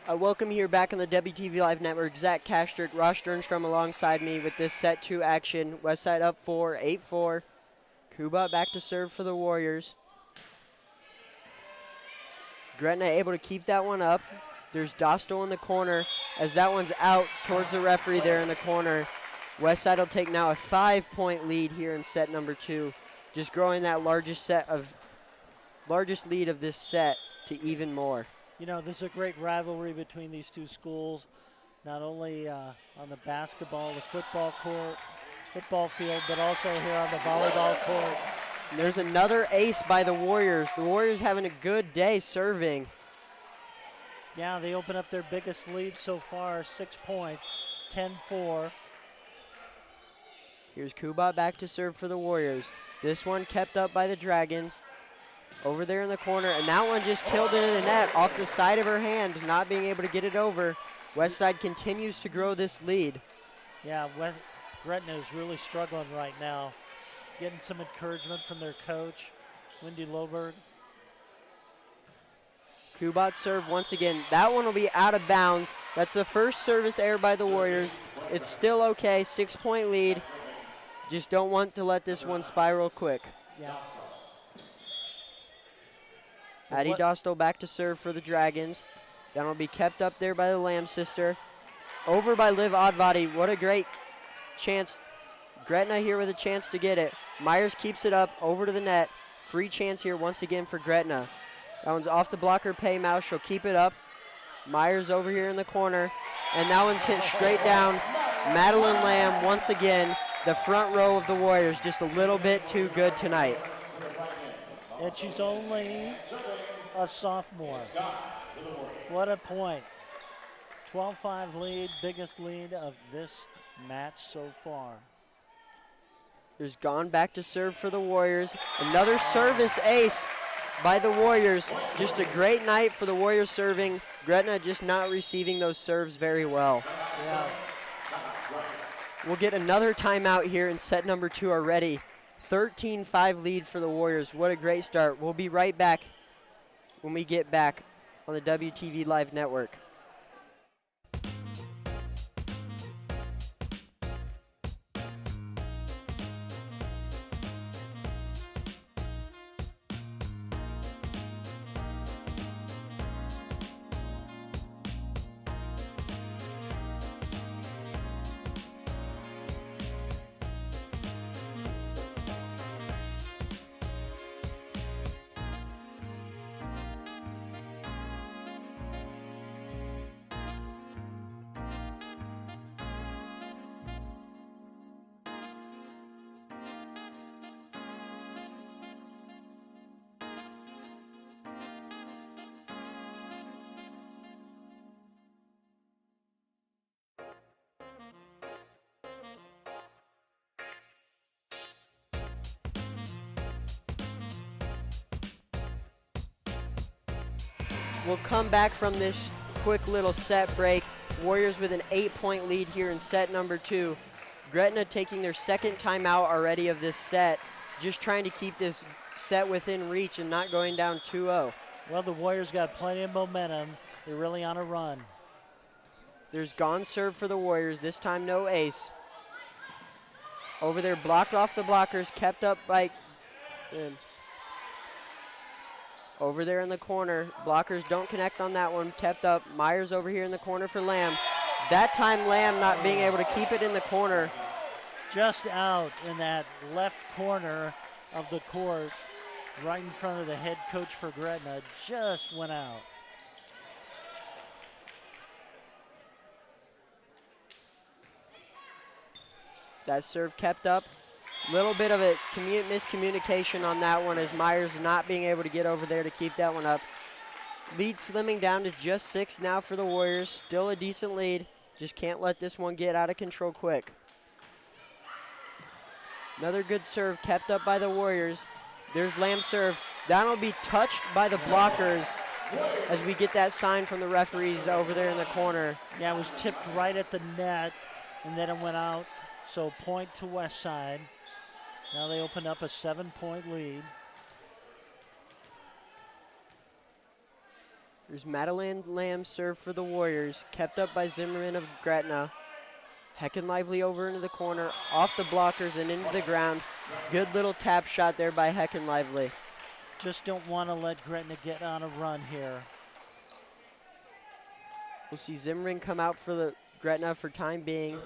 Welcome here back on the WTV Live Network. Zach Kastrick, Ross Sternstrom alongside me with this set 2 action. Westside up 4, 8-4. Kuba back to serve for the Warriors. Gretna able to keep that one up. There's Dostal in the corner as that one's out towards the referee there in the corner. Westside will take now a 5-point lead here in set number 2. Just growing that largest lead of this set to even more. You know, there's a great rivalry between these two schools, not only on the basketball, the football field, but also here on the volleyball court. And there's another ace by the Warriors. The Warriors having a good day serving. Yeah, they open up their biggest lead so far, 6 points, 10-4. Here's Kuba back to serve for the Warriors. This one kept up by the Dragons. Over there in the corner, and that one just killed into the net off the side of her hand, not being able to get it over. Westside continues to grow this lead. Yeah, Gretna is really struggling right now. Getting some encouragement from their coach, Wendy Loberg. Kubat serve once again. That one will be out of bounds. That's the first service error by the Warriors. It's still okay, 6-point lead. Just don't want to let this one spiral quick. Yeah. Addie Dostal back to serve for the Dragons. That'll be kept up there by the Lamb sister. Over by Liv Advadi. What a great chance. Gretna here with a chance to get it. Myers keeps it up over to the net. Free chance here once again for Gretna. That one's off the blocker, Paymouth. She'll keep it up. Myers over here in the corner. And that one's hit straight down. Madeline Lamb once again. The front row of the Warriors just a little bit too good tonight. And she's only a sophomore. What a point. 12-5 lead, biggest lead of this match so far. There's Gone back to serve for the Warriors. Another service ace by the Warriors. Just a great night for the Warriors serving. Gretna just not receiving those serves very well. Yeah. We'll get another timeout here in set number 2 already. 13-5 lead for the Warriors. What a great start. We'll be right back when we get back on the WTV Live Network. We'll come back from this quick little set break. Warriors with an 8-point lead here in set number 2. Gretna taking their second timeout already of this set, just trying to keep this set within reach and not going down 2-0. Well, the Warriors got plenty of momentum. They're really on a run. There's Gone serve for the Warriors, this time no ace. Over there, blocked off the blockers, kept up by... Over there in the corner, blockers don't connect on that one, kept up. Myers over here in the corner for Lamb. That time Lamb not being able to keep it in the corner. Just out in that left corner of the court, right in front of the head coach for Gretna, just went out. That serve kept up. Little bit of a miscommunication on that one as Myers not being able to get over there to keep that one up. Lead slimming down to just 6 now for the Warriors. Still a decent lead. Just can't let this one get out of control quick. Another good serve kept up by the Warriors. There's Lamb's serve. That'll be touched by the blockers as we get that sign from the referees over there in the corner. Yeah, it was tipped right at the net, and then it went out. So point to Westside. Now they open up a 7-point lead. There's Madeline Lamb serve for the Warriors, kept up by Zimmerman of Gretna. Heckin' lively over into the corner, off the blockers and into the ground. Good little tap shot there by Heckin' lively. Just don't want to let Gretna get on a run here. We'll see Zimmerman come out for the Gretna for time being.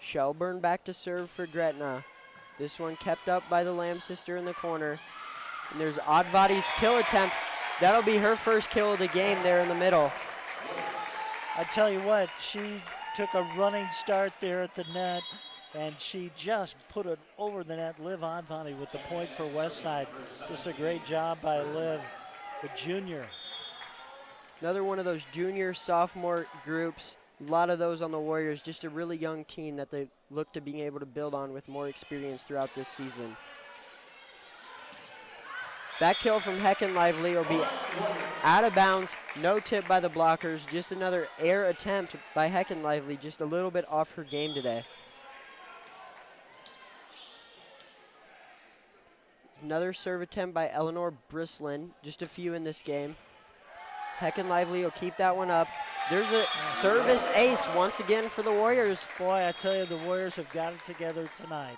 Shelburne back to serve for Gretna. This one kept up by the Lamb sister in the corner. And there's Advadi's kill attempt. That'll be her first kill of the game there in the middle. I tell you what, she took a running start there at the net, and she just put it over the net. Liv Advadi with the point for Westside. Just a great job by Liv, the junior. Another one of those junior, sophomore groups. A lot of those on the Warriors, just a really young team that they look to being able to build on with more experience throughout this season. That kill from Heckin' lively will be out of bounds, no tip by the blockers, just another air attempt by Heckin' lively, just a little bit off her game today. Another serve attempt by Eleanor Brislin, just a few in this game. Heckin' lively will keep that one up. There's a service ace once again for the Warriors. Boy, I tell you, the Warriors have got it together tonight.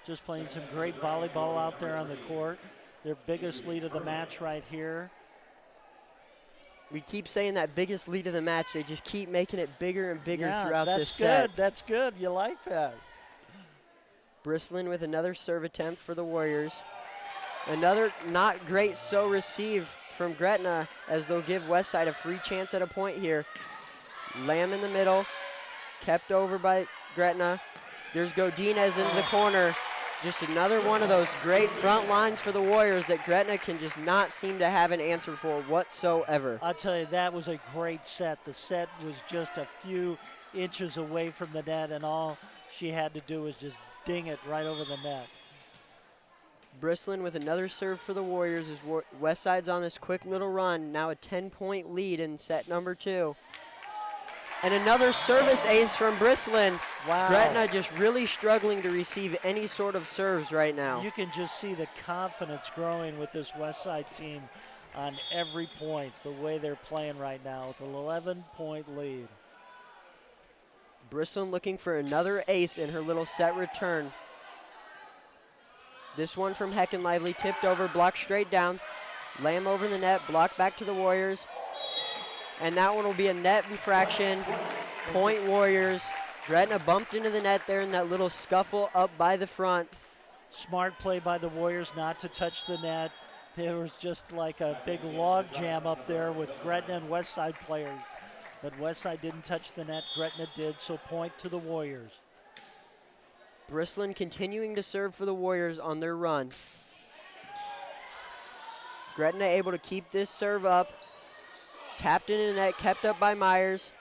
Just playing some great volleyball out there on the court. Their biggest lead of the match right here. We keep saying that biggest lead of the match. They just keep making it bigger and bigger throughout this set. That's good. That's good. You like that. Brislin with another serve attempt for the Warriors. Another not great so receive from Gretna, as they'll give Westside a free chance at a point here. Lamb in the middle, kept over by Gretna. There's Godinez into the corner. Just another one of those great front lines for the Warriors that Gretna can just not seem to have an answer for whatsoever. I'll tell you, that was a great set. The set was just a few inches away from the net, and all she had to do was just ding it right over the net. Brislin with another serve for the Warriors as Westside's on this quick little run. Now a 10-point lead in set number 2. And another service ace from Brislin. Wow. Gretna just really struggling to receive any sort of serves right now. You can just see the confidence growing with this Westside team on every point, the way they're playing right now with an 11-point lead. Brislin looking for another ace in her little set return. This one from Heckin' lively, tipped over, blocked straight down. Lamb over the net, blocked back to the Warriors. And that one will be a net infraction. Point Warriors. Gretna bumped into the net there in that little scuffle up by the front. Smart play by the Warriors not to touch the net. There was just like a big log jam up there with Gretna and Westside players. But Westside didn't touch the net, Gretna did, so point to the Warriors. Brislin continuing to serve for the Warriors on their run. Gretna able to keep this serve up. Tapped into the net, kept up by Myers.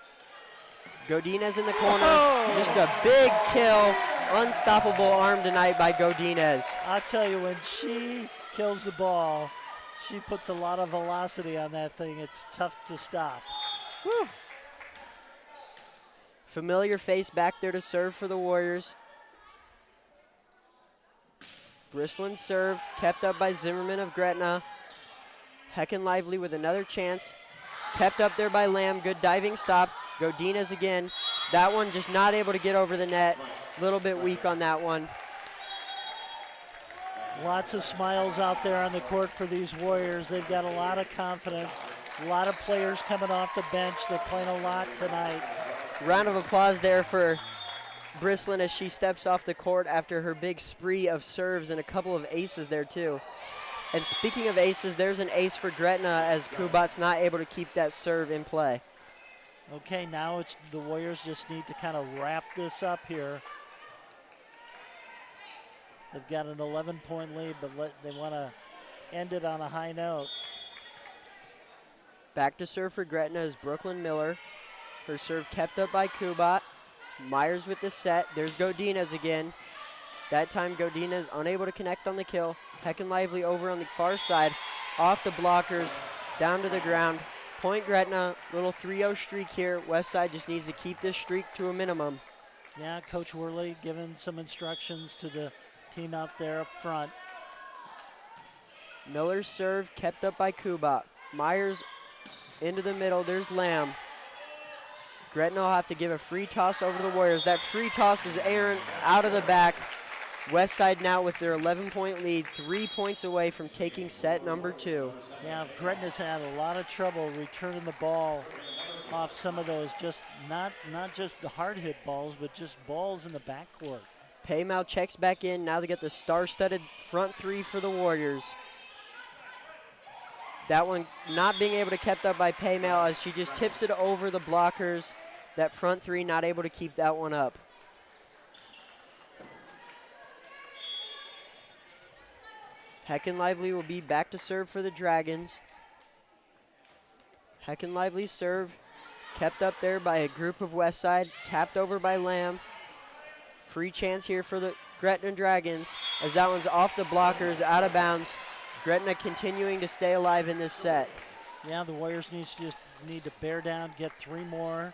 Godinez in the corner. Oh! Just a big kill. Unstoppable arm tonight by Godinez. I tell you, when she kills the ball, she puts a lot of velocity on that thing. It's tough to stop. Whew. Familiar face back there to serve for the Warriors. Brislin served, kept up by Zimmerman of Gretna. Heckin' lively with another chance. Kept up there by Lamb, good diving stop. Godinez again. That one just not able to get over the net. A little bit weak on that one. Lots of smiles out there on the court for these Warriors. They've got a lot of confidence. A lot of players coming off the bench. They're playing a lot tonight. Round of applause there for Brislin as she steps off the court after her big spree of serves and a couple of aces there too. And speaking of aces, there's an ace for Gretna as Kubat's not able to keep that serve in play. Okay, now it's the Warriors just need to kind of wrap this up here. They've got an 11-point lead, but they want to end it on a high note. Back to serve for Gretna is Brooklyn Miller. Her serve kept up by Kubat. Myers with the set. There's Godinez again. That time Godinez unable to connect on the kill. Heckin' lively over on the far side. Off the blockers, down to the ground. Point Gretna, little 3-0 streak here. Westside just needs to keep this streak to a minimum. Yeah, Coach Worley giving some instructions to the team out there up front. Miller's serve kept up by Kubat. Myers into the middle. There's Lamb. Gretna will have to give a free toss over to the Warriors. That free toss is Aaron out of the back. Westside now with their 11-point lead, 3 points away from taking set number 2. Yeah, Gretna's had a lot of trouble returning the ball off some of those, just not just the hard hit balls, but just balls in the backcourt. Paymao checks back in. Now they get the star-studded front three for the Warriors. That one not being able to kept up by Paymao as she just tips it over the blockers. That front three not able to keep that one up. Heckin Lively will be back to serve for the Dragons. Heckin Lively's serve kept up there by a group of Westside, tapped over by Lamb. Free chance here for the Gretna Dragons as that one's off the blockers, out of bounds. Gretna continuing to stay alive in this set. Yeah, the Warriors need to bear down, get 3 more,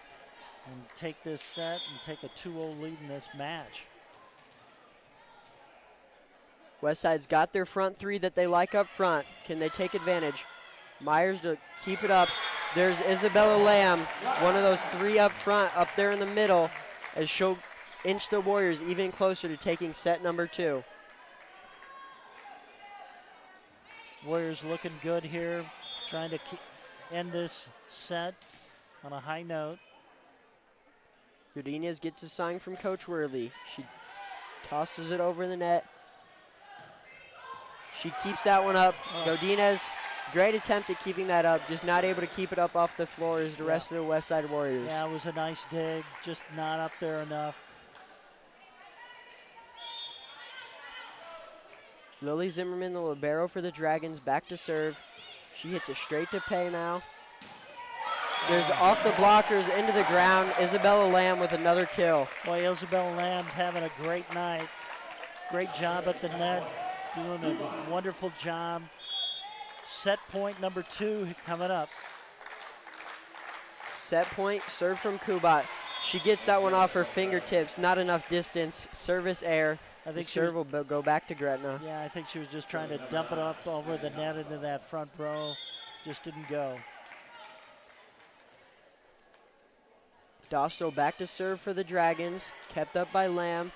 and take this set and take a 2-0 lead in this match. Westside's got their front three that they like up front. Can they take advantage? Myers to keep it up. There's Isabella Lamb, one of those 3 up front, up there in the middle, as she'll inch the Warriors even closer to taking set number 2. Warriors looking good here, trying to end this set on a high note. Godinez gets a sign from Coach Worley. She tosses it over the net. She keeps that one up. Godinez, great attempt at keeping that up, just not able to keep it up off the floor as the rest of the Westside Warriors. Yeah, it was a nice dig, just not up there enough. Lily Zimmerman, the libero for the Dragons, back to serve. She hits it straight to Paymao. There's off the blockers into the ground. Isabella Lamb with another kill. Boy, Isabella Lamb's having a great night. Great job at the net, doing a wonderful job. Set point number 2 coming up. Set point, serve from Kubat. She gets that one off her fingertips, not enough distance. Service air. I think the serve will go back to Gretna. Yeah, I think she was just trying to dump it up over the net into that front row. Just didn't go. Dostal back to serve for the Dragons, kept up by Lamb.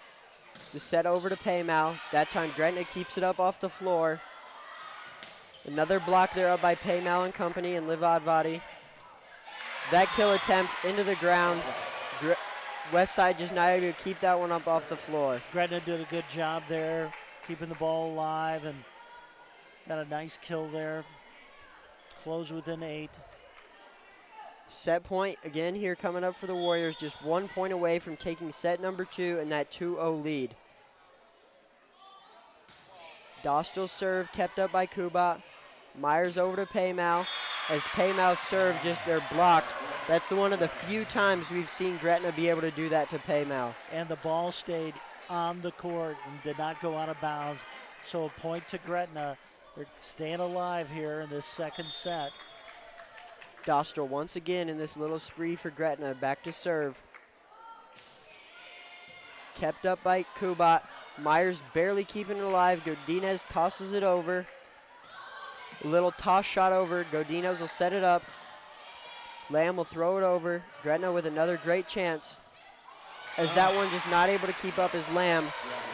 The set over to Paymao. That time Gretna keeps it up off the floor. Another block there up by Paymao and company and Liv Advadi. That kill attempt into the ground. Westside just not able to keep that one up off the floor. Gretna did a good job there, keeping the ball alive and got a nice kill there. Close within 8. Set point again here coming up for the Warriors, just 1 point away from taking set number 2 and that 2-0 lead. Dostal's serve kept up by Kubat. Myers over to Paymao. As Paymao's serve just they're blocked. That's one of the few times we've seen Gretna be able to do that to Paymao. And the ball stayed on the court and did not go out of bounds. So a point to Gretna. They're staying alive here in this second set. Dostal once again in this little spree for Gretna, back to serve. Kept up by Kubat. Myers barely keeping it alive. Godinez tosses it over. A little toss shot over. Godinez will set it up. Lamb will throw it over. Gretna with another great chance. As that one just not able to keep up as Lamb.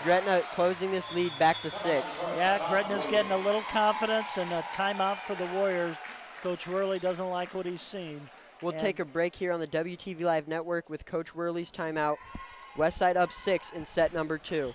Gretna closing this lead back to 6. Yeah, Gretna's getting a little confidence and a timeout for the Warriors. Coach Worley doesn't like what he's seen. We'll take a break here on the WTV Live Network with Coach Worley's timeout. Westside up 6 in set number 2.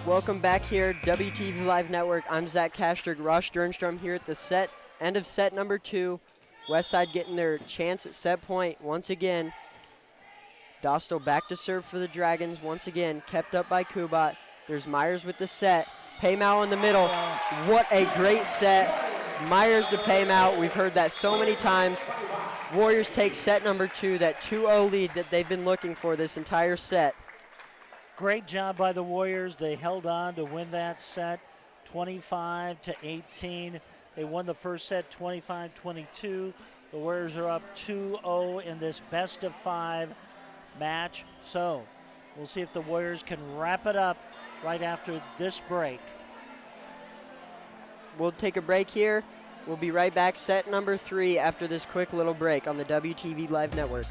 Welcome back here, WTV Live Network. I'm Zach Kastrick, Ross Sternstrom here at the end of set number 2. Westside getting their chance at set point once again. Dosto back to serve for the Dragons once again, kept up by Kubat. There's Myers with the set. Paymao in the middle. What a great set. Myers to Paymao. We've heard that so many times. Warriors take set number 2, that 2-0 lead that they've been looking for this entire set. Great job by the Warriors. They held on to win that set 25-18. They won the first set 25-22. The Warriors are up 2-0 in this best of 5 match. So we'll see if the Warriors can wrap it up right after this break. We'll take a break here. We'll be right back, set number 3 after this quick little break on the WTV Live Network.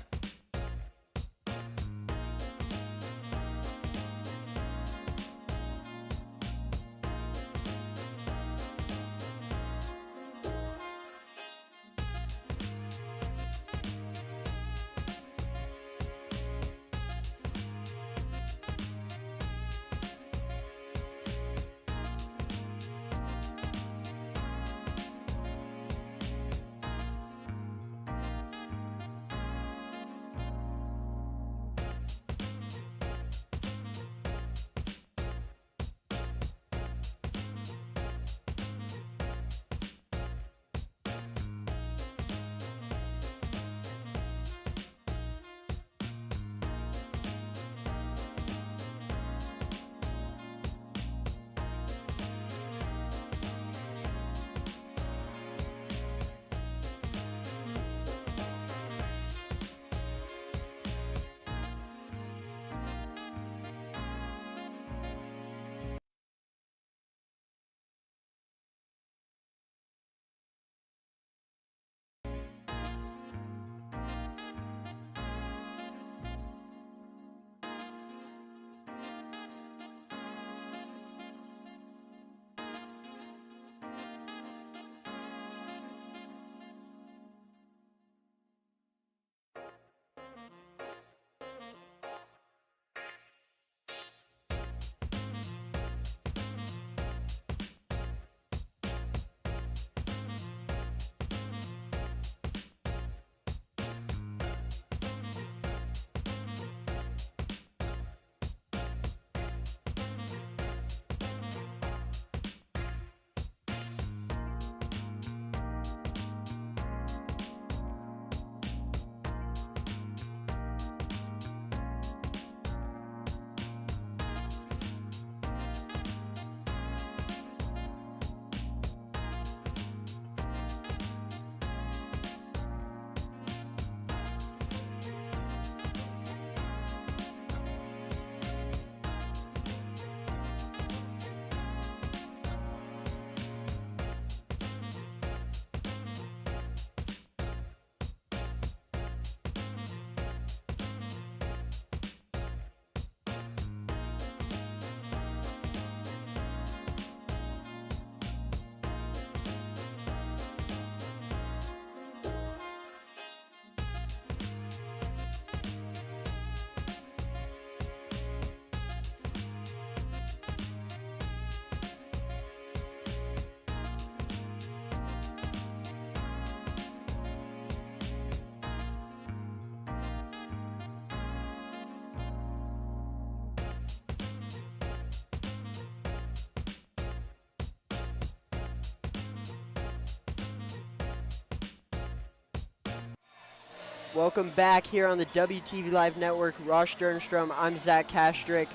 Welcome back here on the WTV Live Network. Ross Sternstrom, I'm Zach Kastrick.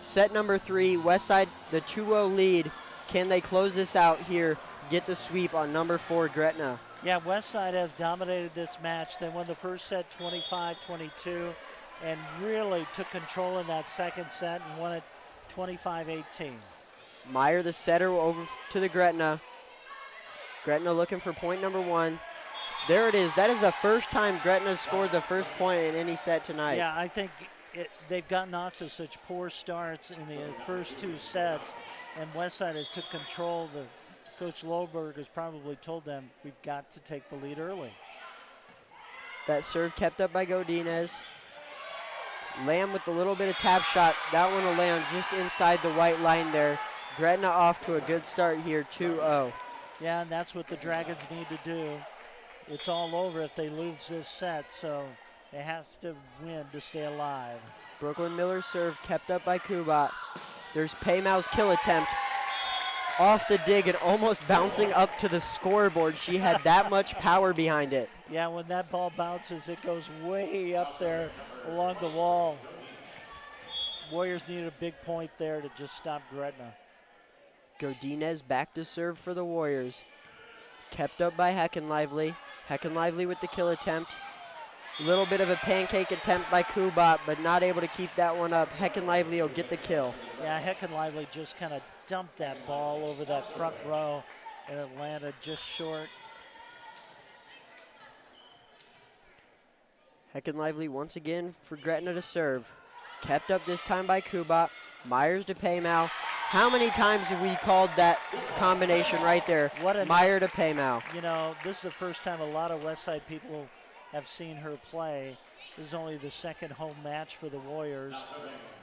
Set number 3, Westside, the 2-0 lead. Can they close this out here, get the sweep on number 4, Gretna? Yeah, Westside has dominated this match. They won the first set 25-22 and really took control in that second set and won it 25-18. Meyer, the setter, over to the Gretna. Gretna looking for point number 1. There it is. That is the first time Gretna scored the first point in any set tonight. Yeah, I think they've gotten off to such poor starts in the first 2 sets, and Westside has took control. Coach Loberg has probably told them, we've got to take the lead early. That serve kept up by Godinez. Lamb with a little bit of tap shot. That one will land just inside the white line there. Gretna off to a good start here, 2-0. Yeah, and that's what the Dragons need to do. It's all over if they lose this set, so they have to win to stay alive. Brooklyn Miller's serve kept up by Kubat. There's Paymau's kill attempt. Off the dig and almost bouncing up to the scoreboard. She had that much power behind it. Yeah, when that ball bounces, it goes way up there along the wall. Warriors needed a big point there to just stop Gretna. Godinez back to serve for the Warriors. Kept up by Heckenlively. Heckenlively with the kill attempt. A little bit of a pancake attempt by Kubat, but not able to keep that one up. Heckenlively will get the kill. Yeah, Heckenlively just kind of dumped that ball over that front row, and it landed just short. Heckenlively once again for Gretna to serve. Kept up this time by Kubat. Myers to Paymau. How many times have we called that combination right there? Meyer to Paymau. You know, this is the first time a lot of Westside people have seen her play. This is only the second home match for the Warriors.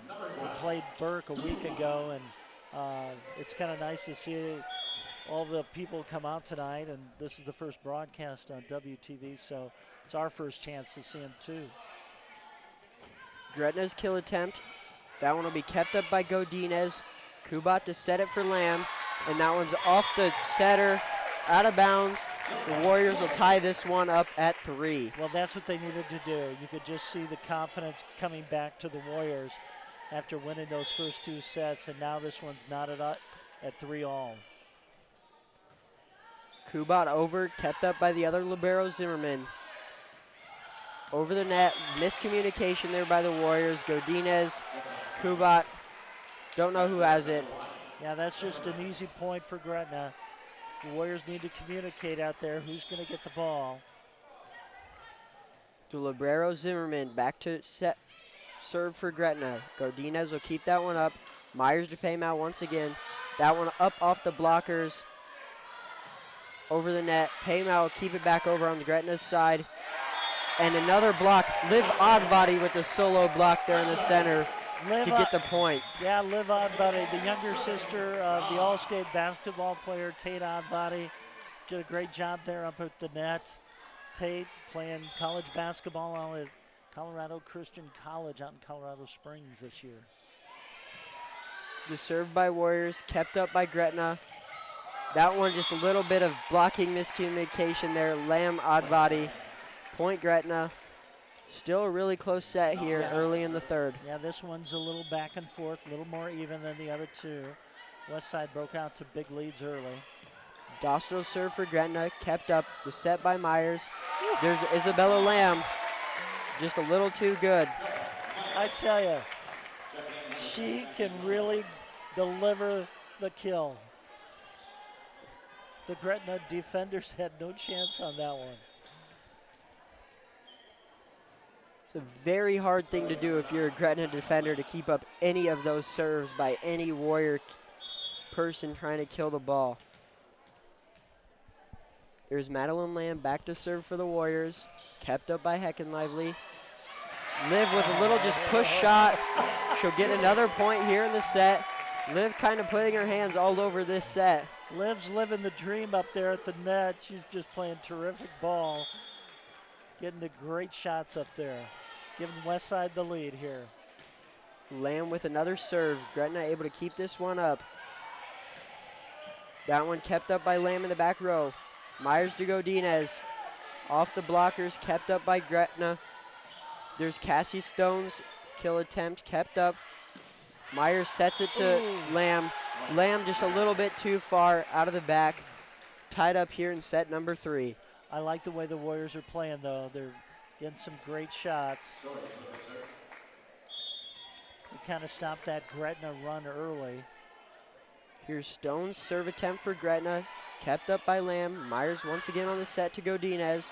They played Burke a week ago, and it's kind of nice to see all the people come out tonight, and this is the first broadcast on WTV, so it's our first chance to see them too. Gretna's kill attempt. That one will be kept up by Godinez. Kubat to set it for Lamb, and that one's off the setter, out of bounds. The Warriors will tie this one up at 3. Well, that's what they needed to do. You could just see the confidence coming back to the Warriors after winning those first 2 sets, and now this one's knotted up at 3-all. Kubat over, kept up by the other libero, Zimmerman. Over the net, miscommunication there by the Warriors. Godinez, Kubat, don't know who has it. Yeah, that's just an easy point for Gretna. The Warriors need to communicate out there who's going to get the ball. The libero, Zimmerman, back to set, serve for Gretna. Godinez will keep that one up. Myers to Paymau once again. That one up off the blockers. Over the net. Paymau will keep it back over on the Gretna's side. And another block. Liv Oddbody with the solo block there in the center to get the point. Yeah, Liv Oddbody, the younger sister of the All-State basketball player Tate Oddbody, did a great job there up at the net. Tate playing college basketball out at Colorado Christian College out in Colorado Springs this year. The serve by Warriors, kept up by Gretna. That one just a little bit of blocking miscommunication there. Lamb Oddbody, point Gretna. Still a really close set here early in the third. Yeah, this one's a little back and forth, a little more even than the other 2. Westside broke out to big leads early. Dostal serve for Gretna, kept up, the set by Myers. There's Isabella Lamb, just a little too good. I tell you, she can really deliver the kill. The Gretna defenders had no chance on that one. It's a very hard thing to do if you're a Gretna defender, to keep up any of those serves by any Warrior person trying to kill the ball. There's Madeline Lamb back to serve for the Warriors, kept up by Heckenlively. Liv with a little just push shot. She'll get another point here in the set. Liv kind of putting her hands all over this set. Liv's living the dream up there at the net. She's just playing terrific ball, getting the great shots up there, giving Westside the lead here. Lamb with another serve. Gretna able to keep this one up. That one kept up by Lamb in the back row. Myers to Godinez. Off the blockers, kept up by Gretna. There's Cassie Stone's kill attempt, kept up. Myers sets it to Lamb. Lamb just a little bit too far out of the back. Tied up here in set number 3. I like the way the Warriors are playing, though. They're getting some great shots. They kind of stopped that Gretna run early. Here's Stone's serve attempt for Gretna. Kept up by Lamb. Myers once again on the set to Godinez.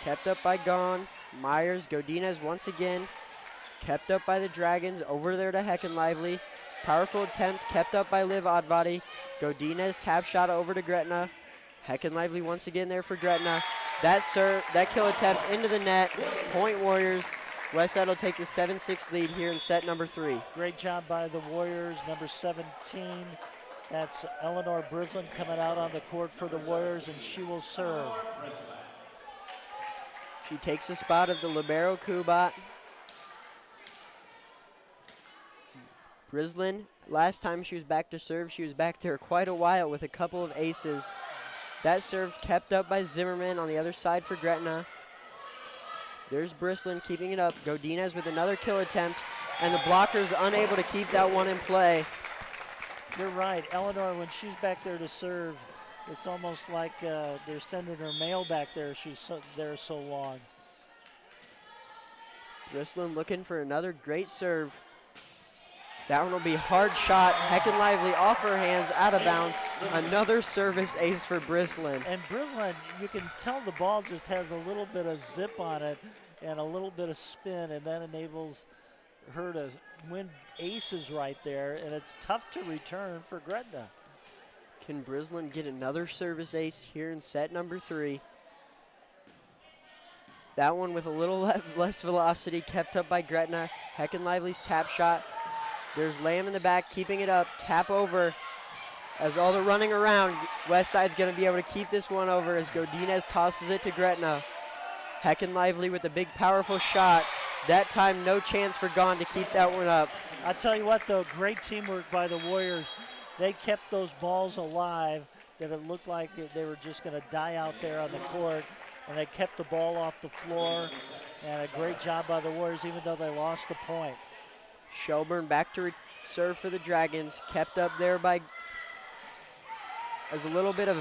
Kept up by Gahn. Myers, Godinez once again. Kept up by the Dragons. Over there to Heckenlively. Powerful attempt kept up by Liv Oddbody. Godinez tap shot over to Gretna. Heckenlively once again there for Gretna. That serve, that kill attempt into the net. Point Warriors. Westside will take the 7-6 lead here in set number 3. Great job by the Warriors. Number 17, that's Eleanor Brislin coming out on the court for the Warriors, and she will serve. She takes the spot of the libero Kubat. Brislin, last time she was back to serve, she was back there quite a while with a couple of aces. That serve kept up by Zimmerman on the other side for Gretna. There's Brislin keeping it up. Godinez with another kill attempt, and the blocker's unable to keep that one in play. You're right. Eleanor, when she's back there to serve, it's almost like they're sending her mail back there. She's there so long. Brislin looking for another great serve. That one will be hard shot. Heckin' lively off her hands, out of bounds. Another service ace for Brislin. And Brislin, you can tell the ball just has a little bit of zip on it and a little bit of spin, and that enables her to win aces right there, and it's tough to return for Gretna. Can Brislin get another service ace here in set number 3? That one with a little less velocity, kept up by Gretna. Heckin' lively's tap shot. There's Lamb in the back, keeping it up. Tap over. As all the running around, Westside's going to be able to keep this one over as Godinez tosses it to Gretna. Heckin' lively with a big, powerful shot. That time, no chance for Gone to keep that one up. I'll tell you what, though, great teamwork by the Warriors. They kept those balls alive that it looked like they were just going to die out there on the court, and they kept the ball off the floor, and a great job by the Warriors, even though they lost the point. Shelburne back to serve for the Dragons, kept up there by, as a little bit of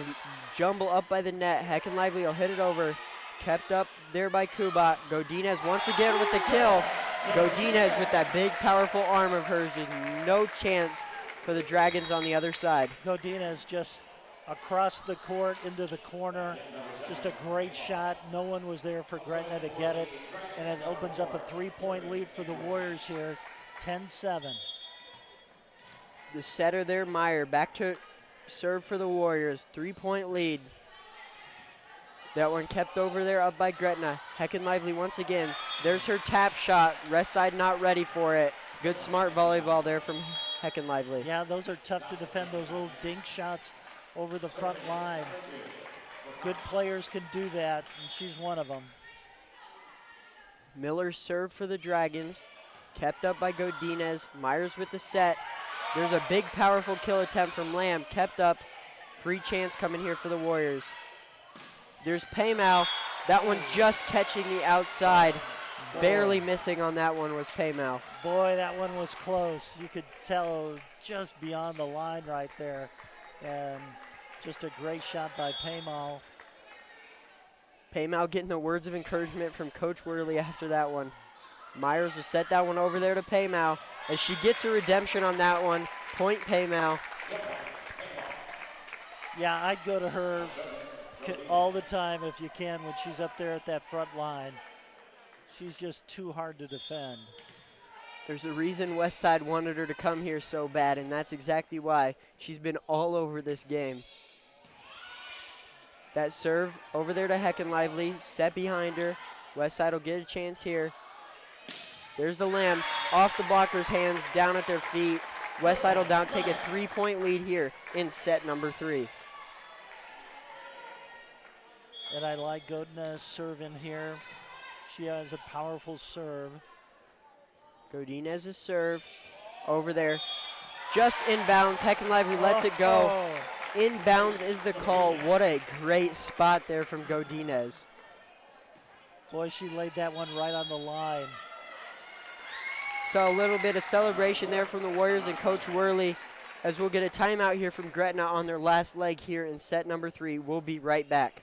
jumble up by the net. Heckin' lively will hit it over. Kept up there by Kubat. Godinez once again with the kill. Godinez with that big, powerful arm of hers. Just no chance for the Dragons on the other side. Godinez just across the court into the corner. Just a great shot. No one was there for Gretna to get it. And it opens up a 3-point lead for the Warriors here, 10-7. The setter there, Meyer, back to serve for the Warriors. 3-point lead. That one kept over there up by Gretna. Heckin' lively once again. There's her tap shot. Westside not ready for it. Good smart volleyball there from Heckin' lively. Yeah, those are tough to defend, those little dink shots over the front line. Good players can do that, and she's one of them. Miller served for the Dragons. Kept up by Godinez. Myers with the set. There's a big, powerful kill attempt from Lamb. Kept up. Free chance coming here for the Warriors. There's Paymau. That one just catching the outside. Barely missing on that one was Paymau. Boy, that one was close. You could tell just beyond the line right there. And just a great shot by Paymau. Paymau getting the words of encouragement from Coach Worley after that one. Myers will set that one over there to Paymau. As she gets a redemption on that one, point Paymau. Yeah, I'd go to her all the time if you can when she's up there at that front line. She's just too hard to defend. There's a reason Westside wanted her to come here so bad, and that's exactly why. She's been all over this game. That serve over there to Heckin' lively, set behind her. Westside will get a chance here. There's the Lamb, off the blocker's hands, down at their feet. Westside will down take a 3-point lead here in set number 3. And I like Godinez serving here. She has a powerful serve. Godinez's serve over there. Just inbounds. Heckin' lively lets it go. Inbounds is the call. What a great spot there from Godinez. Boy, she laid that one right on the line. Saw a little bit of celebration there from the Warriors and Coach Worley, as we'll get a timeout here from Gretna on their last leg here in set number 3. We'll be right back.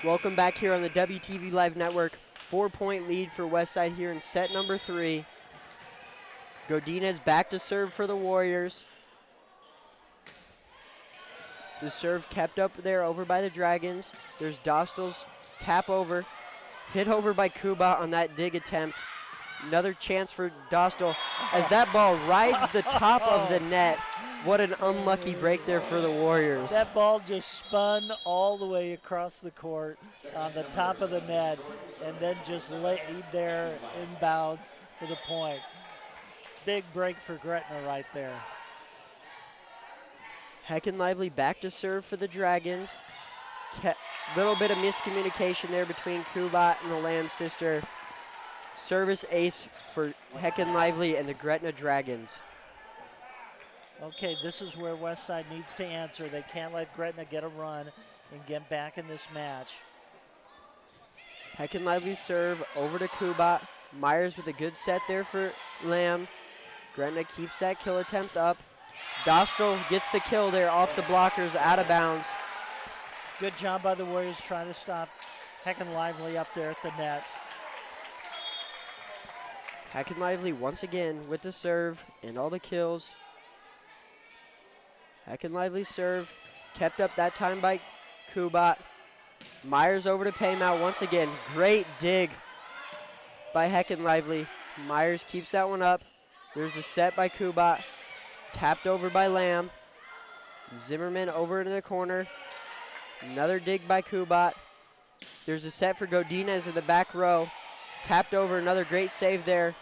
Welcome back here on the WTV Live Network. 4-point lead for Westside here in set number 3. Godinez back to serve for the Warriors. The serve kept up there over by the Dragons. There's Dostal's tap over. Hit over by Kuba on that dig attempt. Another chance for Dostal as that ball rides the top of the net. What an unlucky break there for the Warriors. That ball just spun all the way across the court on the top of the net and then just laid there inbounds for the point. Big break for Gretna right there. Hecken Lively back to serve for the Dragons. Little bit of miscommunication there between Kubat and the Lamb sister. Service ace for Hecken Lively and the Gretna Dragons. Okay, this is where Westside needs to answer. They can't let Gretna get a run and get back in this match. Hecken Lively serve over to Kubat. Myers with a good set there for Lamb. Gretna keeps that kill attempt up. Dostal gets the kill there off the blockers, out of bounds. Good job by the Warriors trying to stop Hecken Lively up there at the net. Hecken Lively once again with the serve and all the kills. Hecken Lively serve, kept up that time by Kubat. Myers over to Paymout once again. Great dig by Hecken Lively. Myers keeps that one up. There's a set by Kubat. Tapped over by Lamb. Zimmerman over into the corner. Another dig by Kubat. There's a set for Godinez in the back row. Tapped over, another great save there.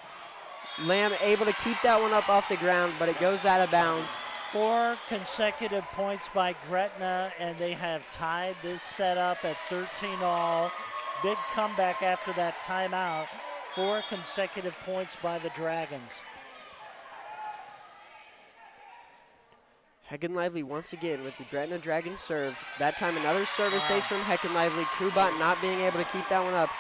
Lamb able to keep that one up off the ground, but it goes out of bounds. 4 consecutive points by Gretna, and they have tied this set up at 13-all. Big comeback after that timeout. 4 consecutive points by the Dragons. Hecken Lively once again with the Gretna Dragons serve. That time another service ace from Hecken Lively. Kubat not being able to keep that one up.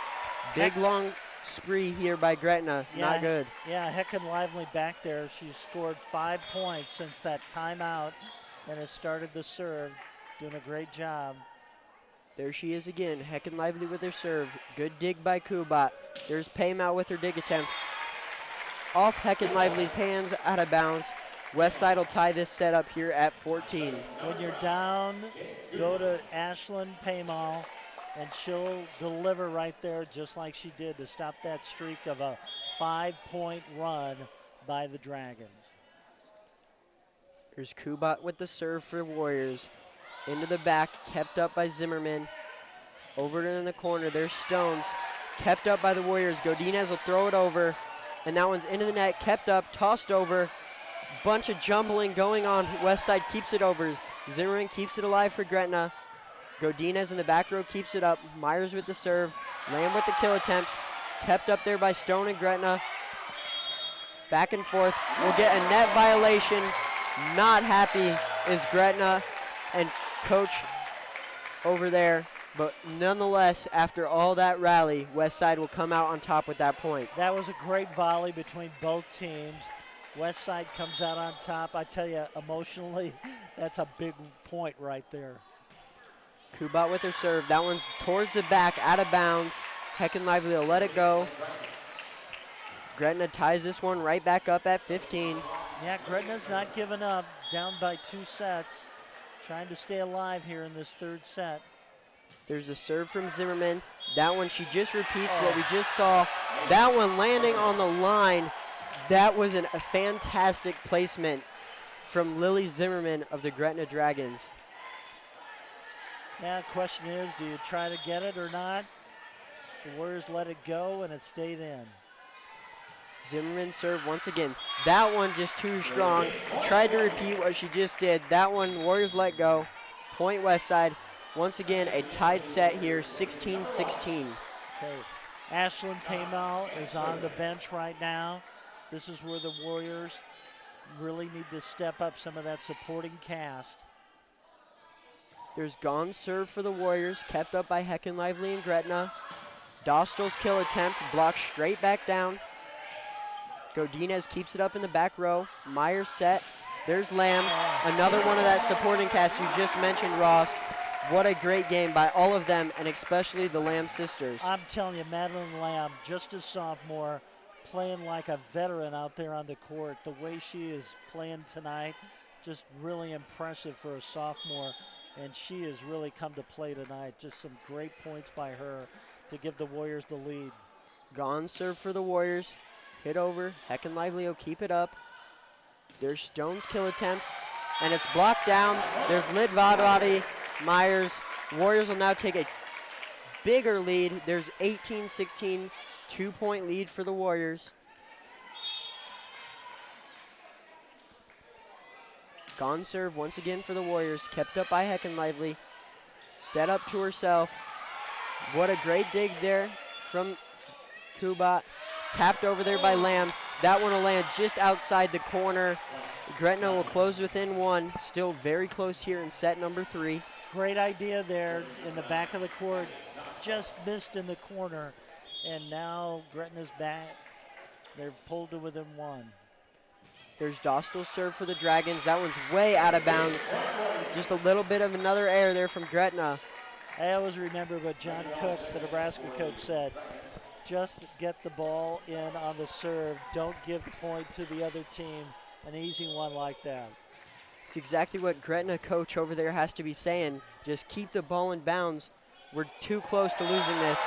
Big long spree here by Gretna. Not good. Yeah, Hecken Lively back there. She's scored 5 points since that timeout and has started the serve. Doing a great job. There she is again. Hecken Lively with her serve. Good dig by Kubat. There's Paymout with her dig attempt. Off Hecken Lively's hands, out of bounds. Westside will tie this set up here at 14. When you're down, go to Ashlyn Paymal, and she'll deliver right there just like she did to stop that streak of a 5-point run by the Dragons. There's Kubat with the serve for Warriors. Into the back, kept up by Zimmerman. Over in the corner, there's Stones. Kept up by the Warriors. Godinez will throw it over, and that one's into the net, kept up, tossed over. Bunch of jumbling going on. Westside keeps it over. Zimmerman keeps it alive for Gretna. Godinez in the back row keeps it up. Myers with the serve. Lamb with the kill attempt. Kept up there by Stone and Gretna. Back and forth. We'll get a net violation. Not happy is Gretna and coach over there. But nonetheless, after all that rally, Westside will come out on top with that point. That was a great volley between both teams. Westside comes out on top. I tell you, emotionally, that's a big point right there. Kubat with her serve. That one's towards the back, out of bounds. Hecken Lively will let it go. Gretna ties this one right back up at 15. Yeah, Gretna's not giving up. Down by 2 sets. Trying to stay alive here in this 3rd set. There's a serve from Zimmerman. That one, she just repeats what we just saw. That one landing on the line. That was a fantastic placement from Lily Zimmerman of the Gretna Dragons. Yeah, the question is, do you try to get it or not? The Warriors let it go, and it stayed in. Zimmerman serve once again. That one just too strong. Tried to repeat what she just did. That one, Warriors let go. Point Westside. Once again, a tied set here, 16-16. Okay, Ashlyn Paymal is on the bench right now. This is where the Warriors really need to step up some of that supporting cast. There's Gon's serve for the Warriors, kept up by Hecken Lively and Gretna. Dostal's kill attempt, blocked straight back down. Godinez keeps it up in the back row. Myers set. There's Lamb. Another one of that supporting cast you just mentioned, Ross. What a great game by all of them, and especially the Lamb sisters. I'm telling you, Madeline Lamb, just a sophomore, playing like a veteran out there on the court. The way she is playing tonight, just really impressive for a sophomore, and she has really come to play tonight. Just some great points by her to give the Warriors the lead. Gone serve for the Warriors. Hit over. Heckin Lively will keep it up. There's Stone's kill attempt, and it's blocked down. There's Lidvadvadi, Myers. Warriors will now take a bigger lead. There's 18-16, 2-point lead for the Warriors. Gone serve once again for the Warriors, kept up by Heckin Lively. Set up to herself. What a great dig there from Kubat. Tapped over there by Lamb. That one will land just outside the corner. Gretna will close within one. Still very close here in set number 3. Great idea there in the back of the court. Just missed in the corner. And now Gretna's back. They're pulled to within one. There's Dostal's serve for the Dragons. That one's way out of bounds. Just a little bit of another error there from Gretna. I always remember what John Cook, the Nebraska coach, said. Just get the ball in on the serve. Don't give the point to the other team. An easy one like that. It's exactly what Gretna coach over there has to be saying. Just keep the ball in bounds. We're too close to losing this.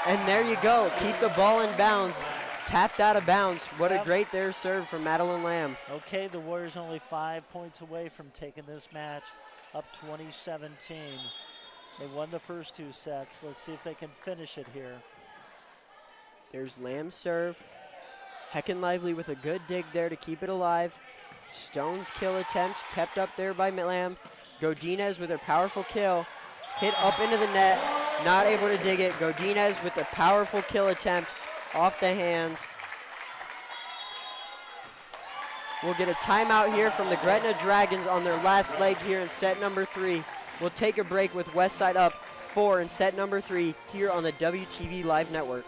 And there you go. Keep the ball in bounds. Tapped out of bounds. What a great there serve from Madeline Lamb. Okay, the Warriors only 5 points away from taking this match up 20-17. They won the first 2 sets. Let's see if they can finish it here. There's Lamb's serve. Heckin Lively with a good dig there to keep it alive. Stone's kill attempt kept up there by Lamb. Godinez with her powerful kill. Hit up into the net. Not able to dig it. Godinez with a powerful kill attempt off the hands. We'll get a timeout here from the Gretna Dragons on their last leg here in set number 3. We'll take a break with Westside up 4 in set number 3 here on the WTV Live Network.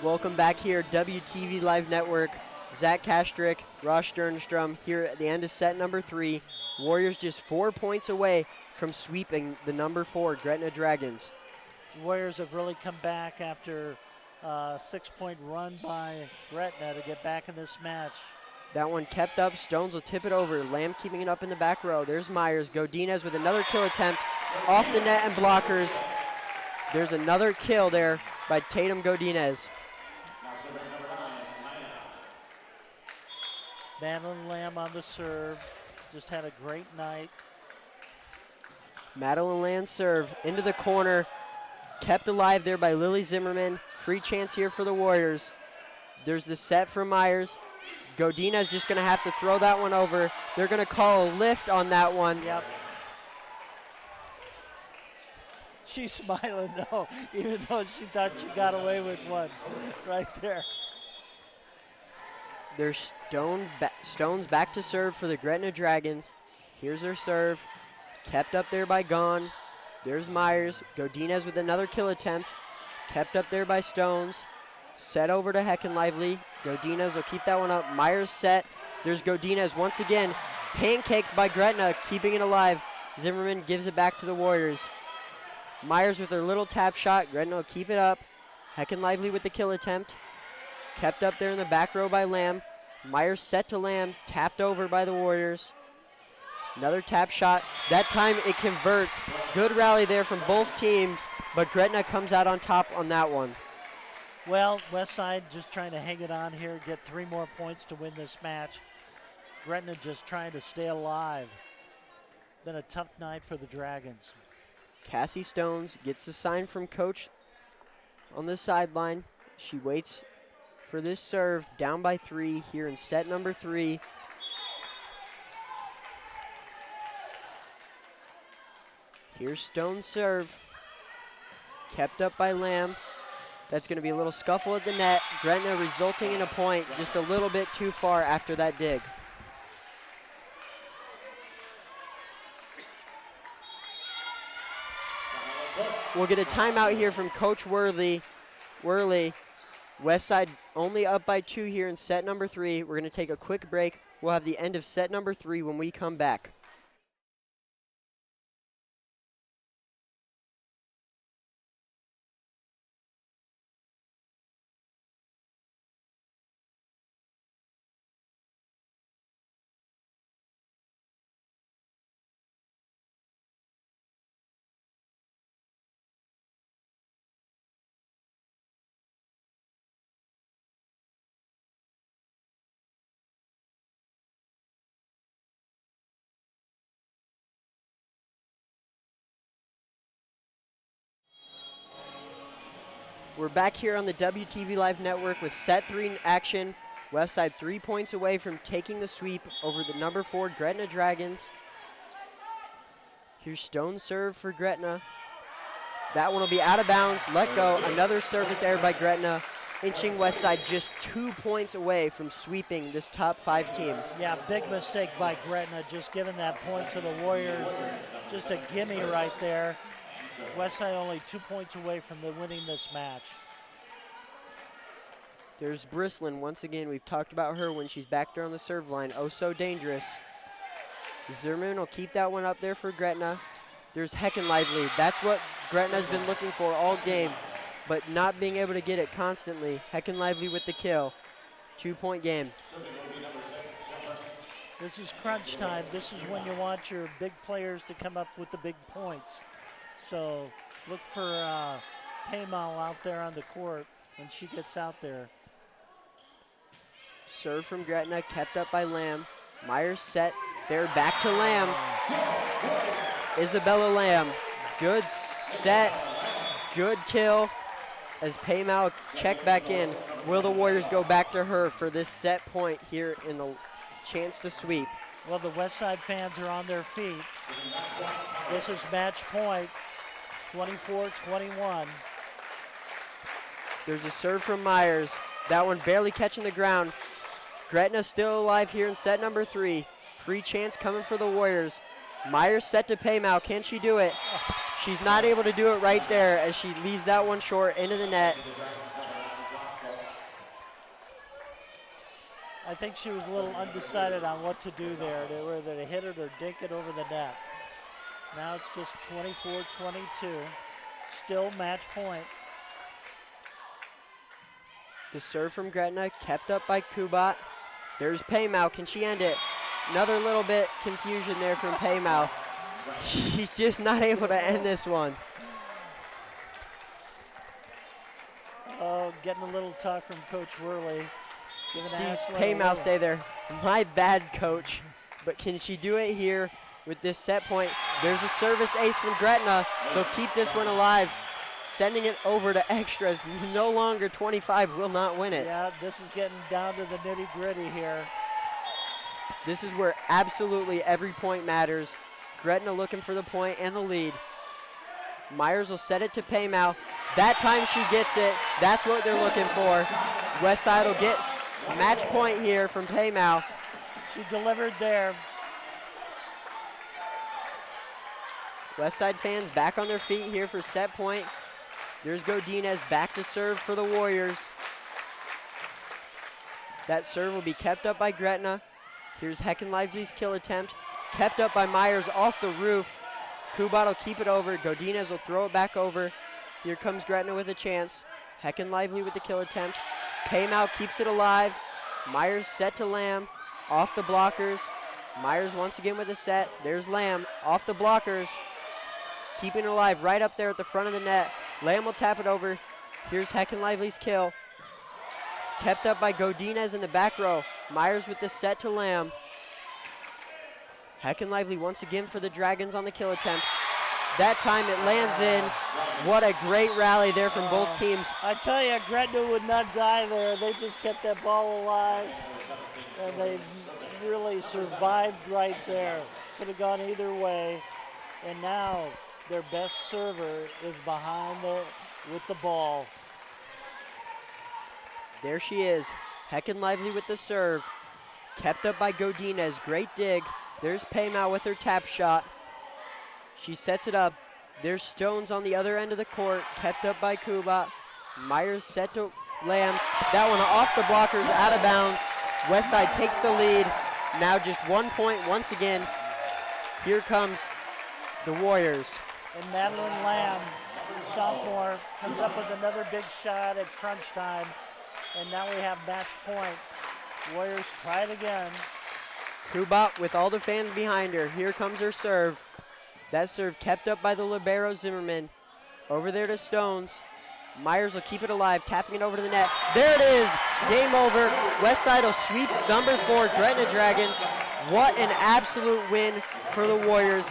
Welcome back here, WTV Live Network. Zach Kastrick, Ross Sternstrom here at the end of set number 3. Warriors just 4 points away from sweeping the number 4 Gretna Dragons. Warriors have really come back after a 6-point run by Gretna to get back in this match. That one kept up. Stones will tip it over. Lamb keeping it up in the back row. There's Myers. Godinez with another kill attempt off the net and blockers. There's another kill there by Tatum Godinez. Madeline Lamb on the serve. Just had a great night. Madeline Lamb serve into the corner. Kept alive there by Lily Zimmerman. Free chance here for the Warriors. There's the set for Myers. Godinez just going to have to throw that one over. They're going to call a lift on that one. Yep. She's smiling, though, even though she thought she got away with one right there. There's Stones back to serve for the Gretna Dragons. Here's her serve. Kept up there by Gahn. There's Myers. Godinez with another kill attempt. Kept up there by Stones. Set over to Heckin Lively. Godinez will keep that one up. Myers set. There's Godinez once again. Pancaked by Gretna, keeping it alive. Zimmerman gives it back to the Warriors. Myers with her little tap shot. Gretna will keep it up. Heckin Lively with the kill attempt. Kept up there in the back row by Lamb. Myers set to Lamb. Tapped over by the Warriors. Another tap shot. That time it converts. Good rally there from both teams. but Gretna comes out on top on that one. Well, Westside just trying to hang it on here, get 3 more points to win this match. Gretna just trying to stay alive. Been a tough night for the Dragons. Cassie Stones gets a sign from coach on the sideline. She waits for this serve, down by 3 here in set number 3. Here's Stone's serve, kept up by Lamb. That's going to be a little scuffle at the net. Gretna resulting in a point, just a little bit too far after that dig. We'll get a timeout here from Coach Worley. Westside only up by 2 here in set number 3. We're going to take a quick break. We'll have the end of set number 3 when we come back. We're back here on the WTV Live Network with set 3 in action. Westside 3 points away from taking the sweep over the number 4 Gretna Dragons. Here's Stone's serve for Gretna. That one will be out of bounds, let go. Another service error by Gretna, inching Westside just 2 points away from sweeping this top 5 team. Yeah, big mistake by Gretna, just giving that point to the Warriors. Just a gimme right there. Westside only 2 points away from winning this match. There's Brislin once again. We've talked about her when she's back there on the serve line. Oh, so dangerous. Zimmerman will keep that one up there for Gretna. There's Heckenlively. That's what Gretna's been looking for all game, but not being able to get it constantly. Heckenlively with the kill. 2-point game. This is crunch time. This is when you want your big players to come up with the big points. So look for Paymal out there on the court when she gets out there. Serve from Gretna, kept up by Lamb. Myers set there, back to Lamb. Isabella Lamb, good set, good kill. As Paymal check back in, will the Warriors go back to her for this set point here in the chance to sweep? Well, the Westside fans are on their feet. This is match point, 24-21. There's a serve from Myers. That one barely catching the ground. Gretna still alive here in set number 3. Free chance coming for the Warriors. Myers set to Paymal. Can she do it? She's not able to do it right there as she leaves that one short into the net. I think she was a little undecided on what to do there. Whether to hit it or dink it over the net. Now it's just 24-22. Still match point. The serve from Gretna, kept up by Kubat. There's Paymal. Can she end it? Another little bit confusion there from Paymal. She's just not able to end this one. Oh, getting a little talk from Coach Worley. See Paymal say there, my bad, coach. But can she do it here with this set point? There's a service ace from Gretna. They'll keep this one alive. Sending it over to extras. No longer 25 will not win it. Yeah, this is getting down to the nitty-gritty here. This is where absolutely every point matters. Gretna looking for the point and the lead. Myers will set it to Paymal. That time she gets it. That's what they're looking for. Westside will get match point here from Paymal. She delivered there. Westside fans back on their feet here for set point. There's Godinez back to serve for the Warriors. That serve will be kept up by Gretna. Here's Heckenlively's kill attempt. Kept up by Myers off the roof. Kubat will keep it over. Godinez will throw it back over. Here comes Gretna with a chance. Heckenlively with the kill attempt. Paymal keeps it alive. Myers set to Lamb. Off the blockers. Myers once again with a set. There's Lamb off the blockers. Keeping it alive right up there at the front of the net. Lamb will tap it over. Here's Heckin Lively's kill. Kept up by Godinez in the back row. Myers with the set to Lamb. Heckin Lively once again for the Dragons on the kill attempt. That time it lands in. What a great rally there from both teams. I tell you, Gretna would not die there. They just kept that ball alive, and they really survived right there. Could have gone either way, and now their best server is behind there with the ball. There she is. Heckin Lively with the serve. Kept up by Godinez. Great dig. There's Paymao with her tap shot. She sets it up. There's Stones on the other end of the court. Kept up by Kubat. Myers set to Lamb. That one off the blockers, out of bounds. Westside takes the lead. Now just 1 point once again. Here comes the Warriors. And Madeline Lamb, sophomore, comes up with another big shot at crunch time. And now we have match point. Warriors try it again. Kubat with all the fans behind her. Here comes her serve. That serve kept up by the libero Zimmerman. Over there to Stones. Myers will keep it alive, tapping it over to the net. There it is, game over. Westside will sweep number 4, Gretna Dragons. What an absolute win for the Warriors.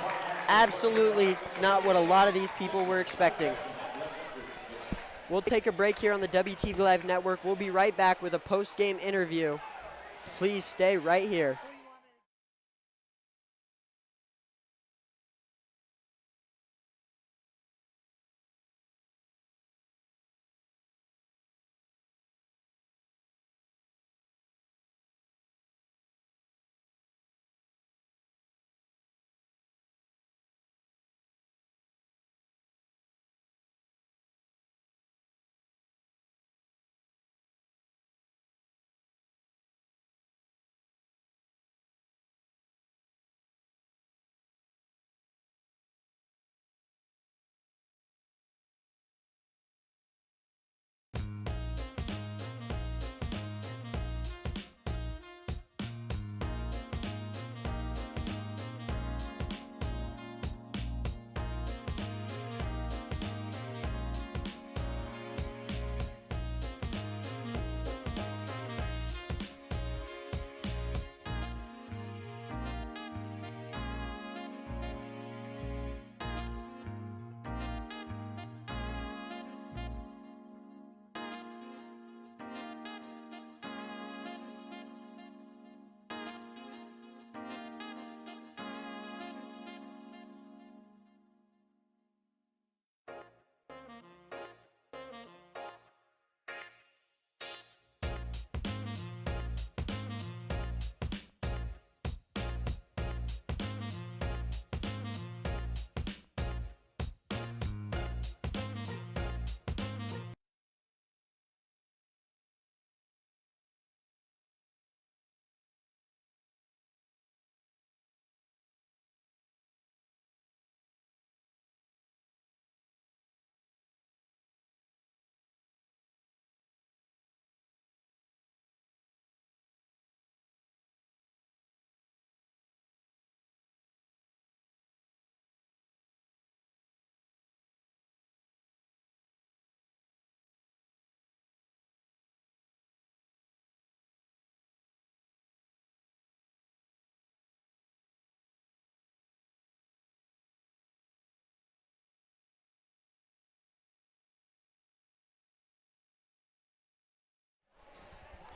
Absolutely not what a lot of these people were expecting. We'll take a break here on the WTV Live Network. We'll be right back with a post-game interview. Please stay right here.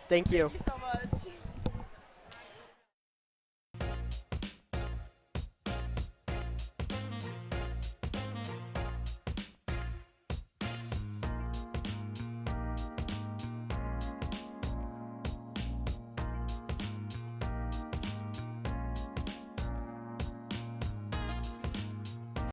Thank you. Thank you so much.